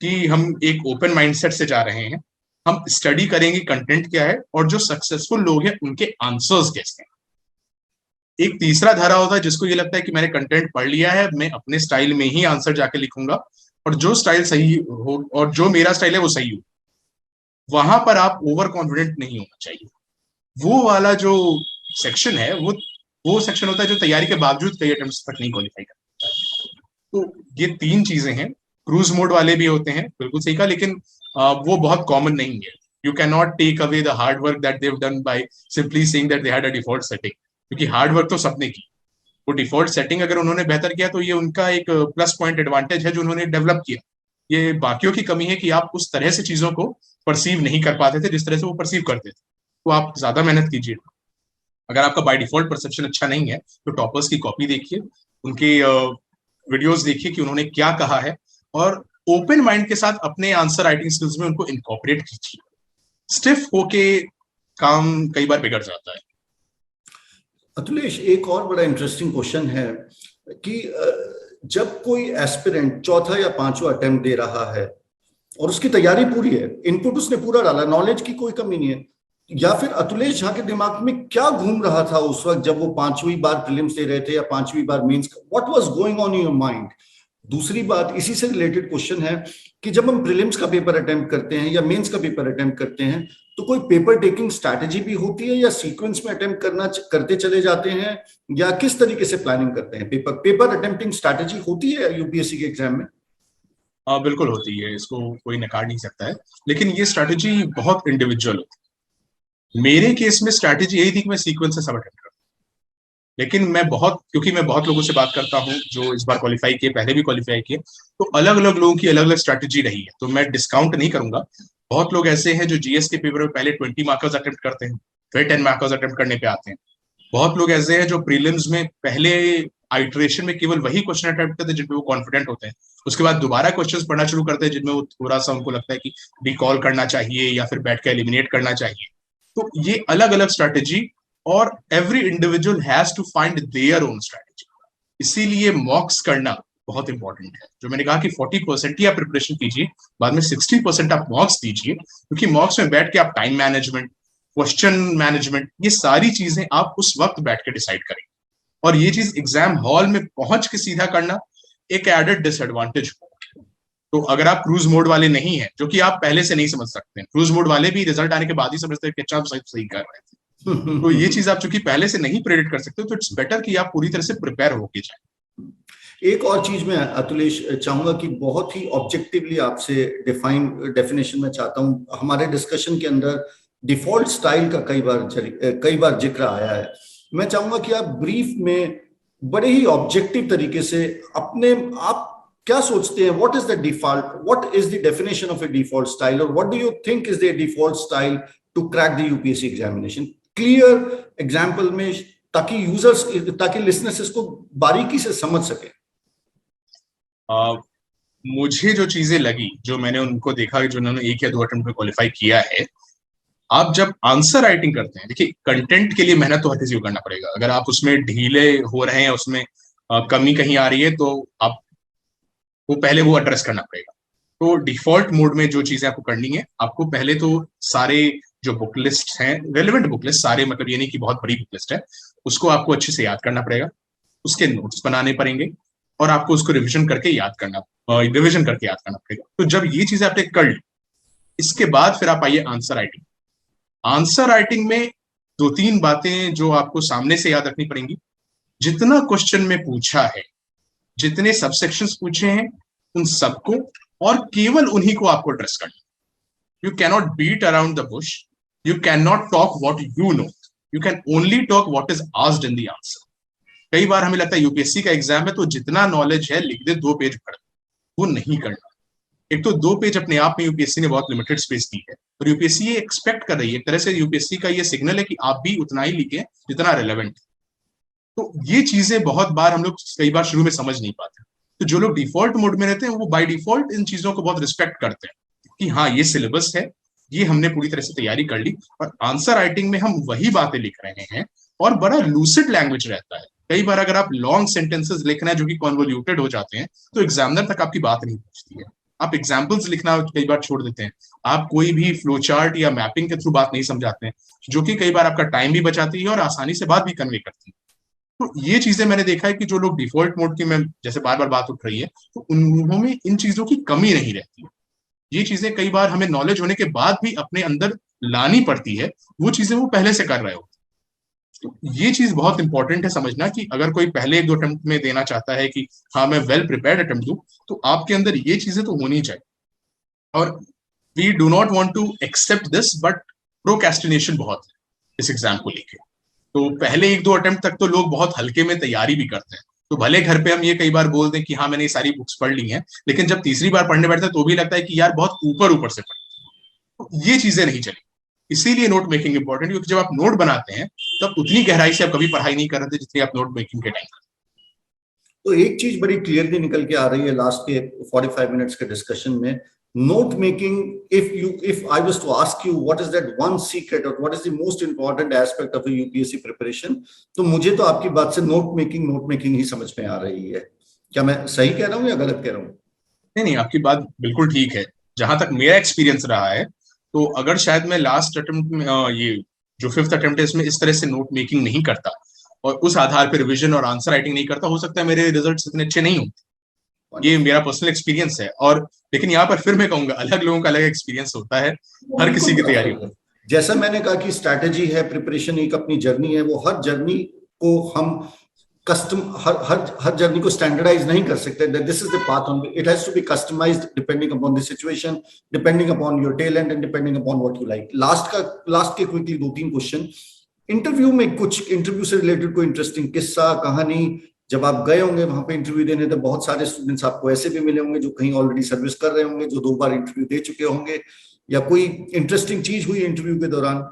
कि हम एक ओपन माइंडसेट से जा रहे हैं, हम स्टडी करेंगे कंटेंट क्या है और जो सक्सेसफुल लोग हैं उनके आंसर्स कैसे हैं। एक तीसरा धारा होता है जिसको ये लगता है कि मैंने कंटेंट पढ़ लिया है, मैं अपने स्टाइल में ही आंसर जाके लिखूंगा, और जो स्टाइल सही हो और जो मेरा स्टाइल है वो सही हो। वहां पर आप ओवर कॉन्फिडेंट नहीं होना चाहिए। वो वाला जो सेक्शन है वो सेक्शन होता है जो तैयारी के बावजूद कई अटेम्प्ट्स तक नहीं क्वालिफाई करता। तो ये 3 चीजें हैं। क्रूज मोड वाले भी होते हैं, बिल्कुल सही कहा, लेकिन वो बहुत कॉमन नहीं है। You can not take away the hard work that they have done by simply saying that they had a default setting, क्योंकि हार्ड वर्क तो सबने की। वो डिफॉल्ट सेटिंग अगर उन्होंने बेहतर किया तो ये उनका एक प्लस पॉइंट एडवांटेज है जो उन्होंने डेवलप किया। ये बाकियों की कमी है कि आप उस तरह से चीजों को परसीव नहीं कर पाते थे जिस तरह से वो परसीव करते थे। तो आप ज्यादा मेहनत कीजिए। अगर आपका बाय डिफॉल्ट परसेप्शन अच्छा नहीं है तो टॉपर्स की कॉपी देखिए, उनके वीडियोस देखिए कि उन्होंने क्या कहा है, और ओपन माइंड के साथ अपने आंसर राइटिंग स्किल्स में उनको इनकॉर्पोरेट कीजिए। स्टिफ होके काम कई बार बिगड़ जाता है। अतुलेश, एक और बड़ा इंटरेस्टिंग क्वेश्चन है कि जब कोई एस्पिरेंट चौथा या पांचवा अटेम्प्ट दे रहा है और उसकी तैयारी पूरी है, इनपुट उसने पूरा डाला, नॉलेज की कोई कमी नहीं है, या फिर अतुलेश झा के दिमाग में क्या घूम रहा था उस वक्त जब वो 5वीं बार प्रीलिम्स दे रहे थे या 5वीं बार mains, what was going on in your mind? दूसरी बात इसी से रिलेटेड क्वेश्चन है कि जब हम प्रीलिम्स का पेपर अटेम्प्ट करते हैं या मेंस का पेपर अटेम्प्ट करते हैं तो कोई पेपर टेकिंग स्ट्रैटेजी भी होती है, या सीक्वेंस में अटेम्प्ट करते चले जाते हैं, या किस तरीके से प्लानिंग करते हैं? पेपर अटेम्प्टिंग स्ट्रैटेजी होती है यूपीएससी के एग्जाम में? बिल्कुल होती है, इसको कोई नकार नहीं सकता है, लेकिन ये स्ट्रैटेजी बहुत इंडिविजुअल होती है। मेरे केस में स्ट्रैटेजी यही थी कि मैं सीक्वेंस से सब अटेम्प्ट करूं, लेकिन क्योंकि मैं बहुत लोगों से बात करता हूं जो इस बार क्वालिफाई किए, पहले भी क्वालिफाई किए, तो अलग अलग लोगों की अलग अलग स्ट्रैटेजी रही है, तो मैं डिस्काउंट नहीं करूंगा। बहुत लोग ऐसे हैं जो जीएस के पेपर में पहले 20 मार्कर्स अटेम्प्ट करते हैं, फिर 10 मार्कर्स अटेम्प्ट करने पे आते हैं। बहुत लोग ऐसे हैं जो प्रीलिम्स में पहले आइटरेशन में केवल वही क्वेश्चन अटेम्प्ट करते हैं जिनमें वो कॉन्फिडेंट होते हैं, उसके बाद दोबारा क्वेश्चंस पढ़ना शुरू करते हैं जिनमें वो थोड़ा सा उनको लगता है कि रिकॉल करना चाहिए या फिर बैठ के एलिमिनेट करना चाहिए। तो ये अलग अलग स्ट्रैटेजी और every individual has to find their own strategy. इसीलिए मॉक्स करना बहुत इंपॉर्टेंट है। जो मैंने कहा कि 40% ही आप प्रिपरेशन कीजिए, बाद में 60% आप मॉक्स दीजिए, क्योंकि मॉक्स में बैठ के आप टाइम मैनेजमेंट, क्वेश्चन मैनेजमेंट, ये सारी चीजें आप उस वक्त बैठ के डिसाइड करेंगे। और ये चीज एग्जाम हॉल में पहुंच के सीधा करना एक एडेड डिसएडवांटेज हो। तो अगर आप क्रूज मोड वाले नहीं है, जो कि आप पहले से नहीं समझ सकते हैं, क्रूज मोड वाले भी रिजल्ट आने के बाद ही समझते हैं कि अच्छा आप सही कर रहे थे। तो ये चीज आप चूंकि पहले से नहीं प्रेडिक्ट कर सकते, तो इट्स बेटर कि आप पूरी तरह से प्रिपेयर होके जाए। एक और चीज मैं अतुलेश चाहूंगा कि बहुत ही ऑब्जेक्टिवली आपसे डेफिनेशन में चाहता हूं। हमारे डिस्कशन के अंदर डिफॉल्ट स्टाइल का कई बार जिक्र आया है। मैं चाहूंगा कि आप ब्रीफ में बड़े ही ऑब्जेक्टिव तरीके से आप क्या सोचते हैं, what is the definition of a default style, और what do you think is the default style to crack the UPSC examination, clear example में, ताकि लिसनर्स इसको बारीकी से समझ सके। मुझे जो चीजें लगी, जो मैंने उनको देखा, जो उन्होंने 1 या 2 अटेम्प्ट में क्वालिफाई किया है, आप जब आंसर राइटिंग करते हैं, देखिए कंटेंट के लिए मेहनत तो हर किसी को करना पड़ेगा। अगर आप उसमें ढीले हो रहे हैं, उसमें कमी कहीं आ रही है, तो आप पहले वो एड्रेस करना पड़ेगा। तो डिफॉल्ट मोड में जो चीजें आपको करनी है, आपको पहले तो सारे जो बुक लिस्ट हैं, रेलेवेंट बुक लिस्ट सारे, मतलब ये नहीं कि बहुत बड़ी बुक लिस्ट है, उसको आपको अच्छे से याद करना पड़ेगा, उसके नोट्स बनाने पड़ेंगे, और आपको उसको रिविजन करके याद करना पड़ेगा। तो जब ये चीजें आपने कर ली, इसके बाद फिर आप आइए आंसर राइटिंग। आंसर राइटिंग में 2-3 बातें जो आपको सामने से याद रखनी पड़ेंगी। जितना क्वेश्चन में पूछा है, जितने सबसेक्शंस पूछे हैं, उन सबको और केवल उन्हीं को आपको एड्रेस करना। You can not beat around the bush, you can not talk what you know, you can only talk what is asked in the answer. कई बार हमें लगता है यूपीएससी का एग्जाम है तो जितना नॉलेज है लिख दे, 2 पेज पढ़, वो नहीं करना। एक तो 2 पेज अपने आप में यूपीएससी ने बहुत लिमिटेड स्पेस दी है, और यूपीएससी ये एक्सपेक्ट कर रही है, एक तरह से यूपीएससी का ये सिग्नल है कि आप भी उतना ही लिखें जितना रेलेवेंट है। तो ये चीजें बहुत बार हम लोग कई बार शुरू में समझ नहीं पाते। तो जो लोग डिफॉल्ट मोड में रहते हैं, वो बाय डिफॉल्ट इन चीजों को बहुत रिस्पेक्ट करते हैं कि हाँ, ये सिलेबस है, ये हमने पूरी तरह से तैयारी कर ली, और आंसर राइटिंग में हम वही बातें लिख रहे हैं, और बड़ा लूसिड लैंग्वेज रहता है। कई बार अगर आप लॉन्ग सेंटेंसेस लिखना है जो कि कॉन्वोल्यूटेड हो जाते हैं, तो एग्जामिनर तक आपकी बात नहीं पहुंचती है। आप एग्जाम्पल्स लिखना कई बार छोड़ देते हैं, आप कोई भी फ्लो चार्ट या मैपिंग के थ्रू बात नहीं समझाते हैं, जो कि कई बार आपका टाइम भी बचाती है और आसानी से बात भी कन्वे करती है। तो ये चीजें मैंने देखा है कि जो लोग डिफॉल्ट मोड की, मैं जैसे बार बार बात उठ रही है, तो उन्होंने इन चीजों की कमी नहीं रहती है। ये चीजें कई बार हमें नॉलेज होने के बाद भी अपने अंदर लानी पड़ती है, वो चीजें वो पहले से कर रहे हो। तो ये चीज बहुत इंपॉर्टेंट है समझना कि अगर कोई पहले 1-2 अटेम्प्ट में देना चाहता है कि हाँ मैं वेल प्रिपेयर्ड अटेम्प्ट दूं, तो आपके अंदर ये चीजें तो होनी चाहिए। और we do not want to accept this, but procrastination बहुत है इस एग्जाम को लेके। तो पहले 1-2 अटेम्प्ट तक तो लोग बहुत हल्के में तैयारी भी करते हैं। तो भले घर पे हम ये कई बार बोल दें कि हाँ मैंने ये सारी बुक्स पढ़ ली हैं, लेकिन जब तीसरी बार पढ़ने बैठते हैं तो भी लगता है कि यार बहुत ऊपर से पढ़। तो ये चीजें नहीं चली। इसीलिए नोट मेकिंग इंपॉर्टेंट, क्योंकि जब आप नोट बनाते हैं तब उतनी गहराई से आप कभी पढ़ाई नहीं कर रहे थे जितनी आप नोट मेकिंग के टाइम। तो एक चीज बड़ी क्लियरली निकल के आ रही है लास्ट के 45 मिनट्स के डिस्कशन में, note making. If I was to ask you what is that one secret or what is the most important aspect of a UPSC preparation, तो मुझे तो आपकी बात से note making ही समझ में आ रही है। क्या मैं सही कह रहा हूँ या गलत कह रहा हूँ? नहीं, आपकी बात बिल्कुल ठीक है। जहां तक मेरा एक्सपीरियंस रहा है, तो अगर शायद मैं लास्ट अटेम्प्ट में, ये जो 5th अटेम्प्ट है, इसमें इस तरह से नोट मेकिंग नहीं करता और उस आधार पर रिविजन और आंसर राइटिंग नहीं करता, हो सकता है मेरे रिजल्ट्स इतने अच्छे नहीं होते। ये मेरा पर्सनल एक्सपीरियंस है। और लेकिन यहाँ पर फिर मैं कहूंगा, अलग लोगों का अलग एक्सपीरियंस होता है, हर किसी की तैयारी होती है। जैसा मैंने कहा कि स्ट्रैटेजी है, प्रिपरेशन एक अपनी जर्नी है, वो हर जर्नी को हम हर जर्नी को स्टैंडर्डाइज नहीं कर सकते। This is the path on, it has to be customised depending upon the situation, depending upon your talent and depending upon what you like. Last के क्विकली 2-3 क्वेश्चन। इंटरव्यू से related कोई interesting किस्सा, कहानी, जब आप गए होंगे वहां पे इंटरव्यू देने, तो बहुत सारे स्टूडेंट्स आपको ऐसे भी मिले होंगे जो कहीं ऑलरेडी सर्विस कर रहे होंगे, जो 2 बार इंटरव्यू दे चुके होंगे, या कोई इंटरेस्टिंग चीज हुई इंटरव्यू के दौरान?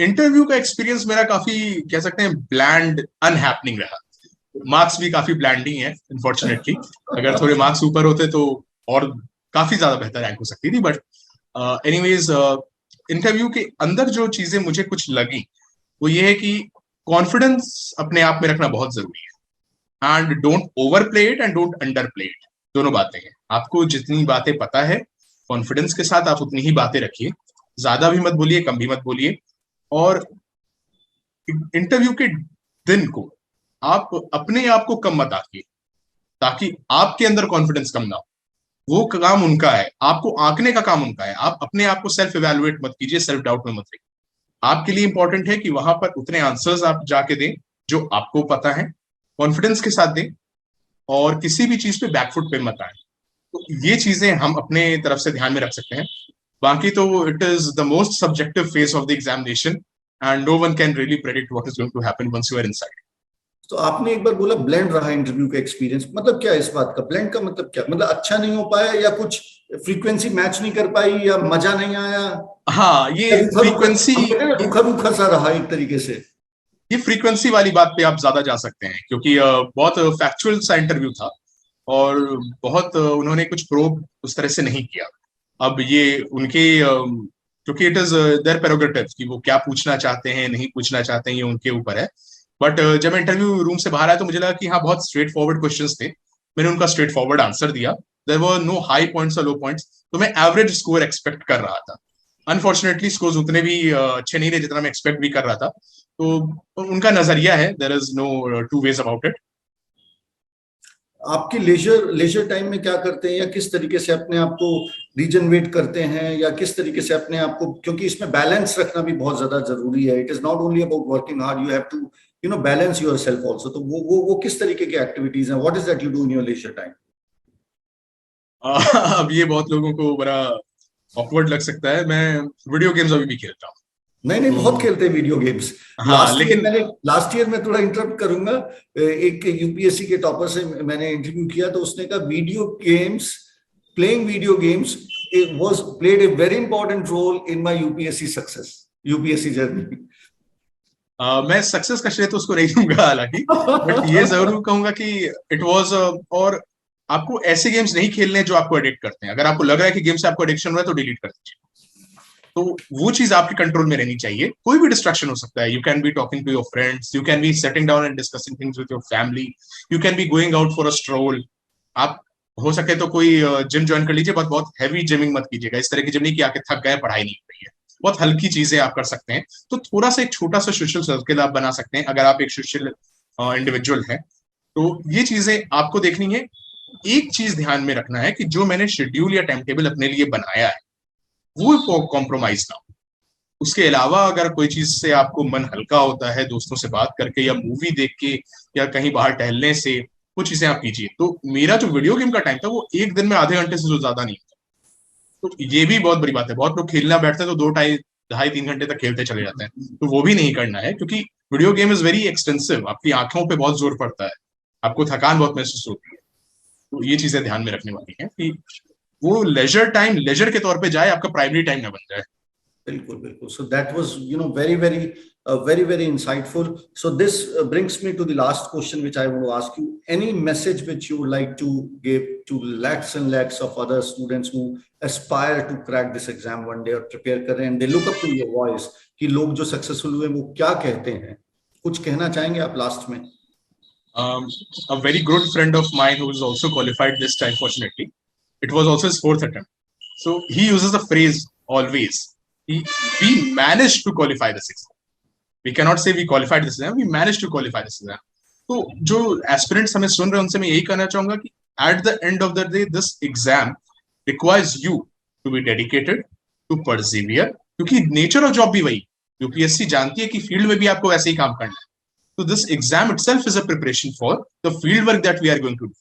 इंटरव्यू का एक्सपीरियंस मेरा काफी, कह सकते हैं, ब्लैंड अनहैपनिंग रहा। मार्क्स भी काफी ब्लैंड ही है अनफॉर्चुनेटली। अगर थोड़े मार्क्स ऊपर होते तो और काफी ज्यादा बेहतर रैंक हो सकती थी। बट एनीवेज, इंटरव्यू के अंदर जो चीजें मुझे कुछ लगी वो ये है कि कॉन्फिडेंस अपने आप में रखना बहुत जरूरी है, and don't over play it and don't under play it. दोनों बातें हैं, आपको जितनी बातें पता है कॉन्फिडेंस के साथ आप उतनी ही बातें रखिए, ज्यादा भी मत बोलिए, कम भी मत बोलिए। और इंटरव्यू के दिन को आप अपने आप को कम मत आंकिए, ताकि आपके अंदर कॉन्फिडेंस कम ना हो। वो काम उनका है, आपको आंकने का काम उनका है। आप अपने आप को सेल्फ इवेलुएट मत कीजिए, सेल्फ डाउट में मत रहिए। आपके लिए इंपॉर्टेंट है कि वहां पर उतने आंसर्स आप जाके दें जो आपको पता है, कॉन्फिडेंस के साथ दें, और किसी भी चीज पे बैकफुट पे मत आए। तो ये चीजें हम अपने तरफ से ध्यान में रख सकते हैं। बाकी तो it is the most subjective phase of the examination, and no one can really predict what is going to happen once you are inside. तो आपने एक बार बोला ब्लेंड रहा इंटरव्यू का एक्सपीरियंस, मतलब क्या इस बात का, ब्लेंड का मतलब क्या, मतलब अच्छा नहीं हो पाया या कुछ फ्रीक्वेंसी मैच नहीं कर पाई या मजा नहीं आया? हाँ, ये फ्रीक्वेंसी, रुखा रुखा सा रहा एक तरीके से। ये फ्रीक्वेंसी वाली बात पे आप ज्यादा जा सकते हैं, क्योंकि बहुत फैक्चुअल सा इंटरव्यू था और बहुत उन्होंने कुछ प्रोब उस तरह से नहीं किया। अब ये उनके क्योंकि इट इज देयर प्रेरोगेटिव कि वो क्या पूछना चाहते हैं, नहीं पूछना चाहते हैं, ये उनके ऊपर है। बट जब मैं इंटरव्यू रूम से बाहर आया तो मुझे लगा कि हाँ, बहुत स्ट्रेट फॉरवर्ड क्वेश्चंस थे। मैंने उनका स्ट्रेट फॉरवर्ड आंसर दिया। There were no high points और लो पॉइंट्स, तो मैं एवरेज स्कोर एक्सपेक्ट कर रहा था। अनफॉर्चुनेटली स्कोर्स उतने भी अच्छे नहीं रहे जितना मैं एक्सपेक्ट भी कर रहा था। तो उनका नजरिया है, there is no two ways about it. आपके लेजर टाइम में क्या करते हैं, या किस तरीके से अपने आप को रीजनरेट करते हैं, या किस तरीके से अपने आप को, क्योंकि इसमें बैलेंस रखना भी बहुत ज्यादा जरूरी है। It is not only about working hard, you have to balance yourself also. तो वो किस तरीके की एक्टिविटीज हैं, what is that you do in your leisure time? अब ये बहुत लोगों को बड़ा ऑकवर्ड लग सकता है, मैं वीडियो गेम्स अभी भी खेलता हूँ। नहीं नहीं, बहुत खेलते हैं वीडियो गेम्स। हाँ, लेकिन लास्ट ईयर मैं थोड़ा इंटरप्ट करूंगा, एक यूपीएससी के टॉपर से मैंने इंटरव्यू किया, तो उसने कहा video games, playing video games was played a very important role in my UPSC success, UPSC journey. मैं सक्सेस का श्रेय तो उसको नहीं दूंगा हालांकि, बट ये जरूर कहूंगा कि इट वाज। और आपको ऐसे गेम्स नहीं खेलने जो आपको एडिक्ट करते हैं। अगर आपको लग रहा है कि गेम से आपको एडिक्शन हो रहा है तो डिलीट कर दीजिए। तो वो चीज आपके कंट्रोल में रहनी चाहिए। कोई भी डिस्ट्रैक्शन हो सकता है, you can be talking to your friends, you can be sitting down and discussing things with your family, you can be going out for a stroll. आप हो सके तो कोई जिम ज्वाइन कर लीजिए, बट बहुत हैवी जिमिंग मत कीजिएगा। इस तरह की जिम नहीं कि आके थक गए, पढ़ाई नहीं हो रही है। बहुत हल्की चीजें आप कर सकते हैं। तो थोड़ा सा एक छोटा सा सोशल सर्कल आप बना सकते हैं अगर आप एक सोशल इंडिविजुअल हैं। तो ये चीजें आपको देखनी है। एक चीज ध्यान में रखना है कि जो मैंने शेड्यूल या टाइम टेबल अपने लिए बनाया है वो कॉम्प्रोमाइज ना हो। उसके अलावा अगर कोई चीज से आपको मन हल्का होता है, दोस्तों से बात करके या मूवी देख के या कहीं बाहर टहलने से, वो चीजें आप कीजिए। तो मेरा जो वीडियो गेम का टाइम था वो एक दिन में आधे घंटे से जो ज्यादा नहीं था। तो ये भी बहुत बड़ी बात है। बहुत लोग खेलना बैठते हैं तो 2 ढाई 3 घंटे तक खेलते चले जाते हैं, तो वो भी नहीं करना है, क्योंकि video game is very extensive. आपकी आंखों पे बहुत जोर पड़ता है, आपको थकान बहुत महसूस होती है। तो ये चीजें ध्यान में रखने वाली हैं कि वो लेजर टाइम लेजर के तौर पे जाए, आपका प्राइमरी टाइम ना बन जाए। बिल्कुल बिल्कुल। So that was very very insightful. So this brings me to the last question which I want to ask you. Any message which you would like to give to lakhs and lakhs of other students who aspire to crack this exam one day or prepare कर रहे हैं, and they look up to your voice कि लोग जो successful हुए वो क्या कहते हैं? कुछ कहना चाहेंगे आप लास्ट में? A very good friend of mine who is also qualified this time, fortunately, it was also his fourth attempt. So he uses the phrase always. We managed to qualify this exam. We cannot say we qualified this exam. We managed to qualify this exam. तो जो aspirants हमें सुन रहे हैं उनसे मैं यही कहना चाहूंगा कि at the end of the day, this exam requires you to be dedicated, to persevere. क्योंकि nature of job भी वही, यूपीएससी जानती है कि फील्ड में भी आपको वैसे ही काम करना है। So this exam itself is a preparation for the field work that we are going to do.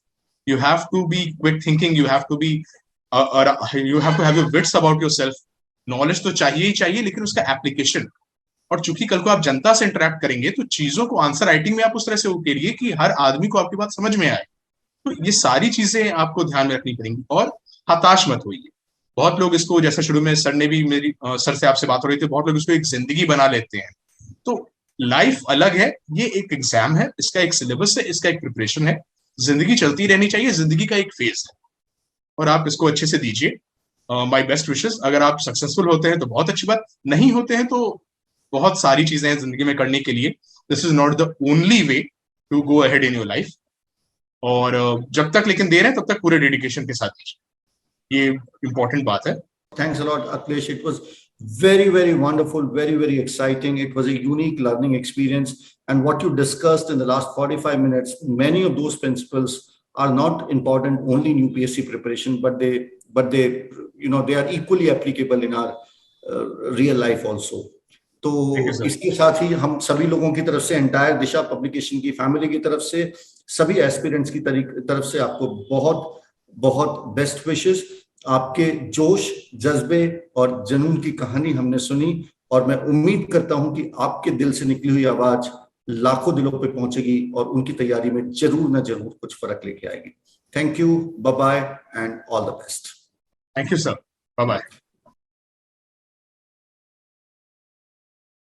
You have to be quick thinking. You have to be, you have to have your wits about yourself. Knowledge तो चाहिए ही चाहिए, लेकिन उसका application. और चूंकि कल को आप जनता से इंटरेक्ट करेंगे तो चीजों को आंसर राइटिंग में आप उस तरह से उकेरिए कि हर आदमी को आपकी बात समझ में आए। तो ये सारी चीजें आपको ध्यान में रखनी पड़ेंगी। और हताश मत होइए। बहुत लोग इसको, जैसे शुरू में सर ने भी, मेरी सर से आपसे बात हो रही थी, बहुत लोग इसको एक जिंदगी बना लेते हैं। तो लाइफ अलग है, ये एक एग्जाम है, इसका एक सिलेबस है, इसका एक प्रिपरेशन है। जिंदगी चलती रहनी चाहिए, जिंदगी का एक फेज है, और आप इसको अच्छे से दीजिए। My best wishes. अगर आप सक्सेसफुल होते हैं तो बहुत अच्छी बात, नहीं होते हैं तो बहुत सारी चीजें हैं जिंदगी में करने के लिए। This is not the only way to go ahead in your life. और जब तक लेकिन दे रहे हैं तब तक पूरे डेडिकेशन के साथ कीजिए, ये इंपॉर्टेंट बात है। Thanks a lot, Akhilesh. It was very, very wonderful, very, very exciting. It was a unique learning experience. And what you discussed in the last 45 minutes, many of those principles are not important only in UPSC preparation, but they, they are equally applicable in our real life also. तो इसके साथ ही हम सभी लोगों की तरफ से, entire दिशा publication की फैमिली की तरफ से, सभी एस्पिरेंट्स की तरफ से आपको बहुत बहुत बेस्ट विशेस। आपके जोश, जज्बे और जुनून की कहानी हमने सुनी और मैं उम्मीद करता हूं कि आपके दिल से निकली हुई आवाज लाखों दिलों पे पहुंचेगी और उनकी तैयारी में जरूर ना जरूर कुछ फर्क लेके आएगी। Thank you, bye bye and all the best. Thank you sir, bye bye.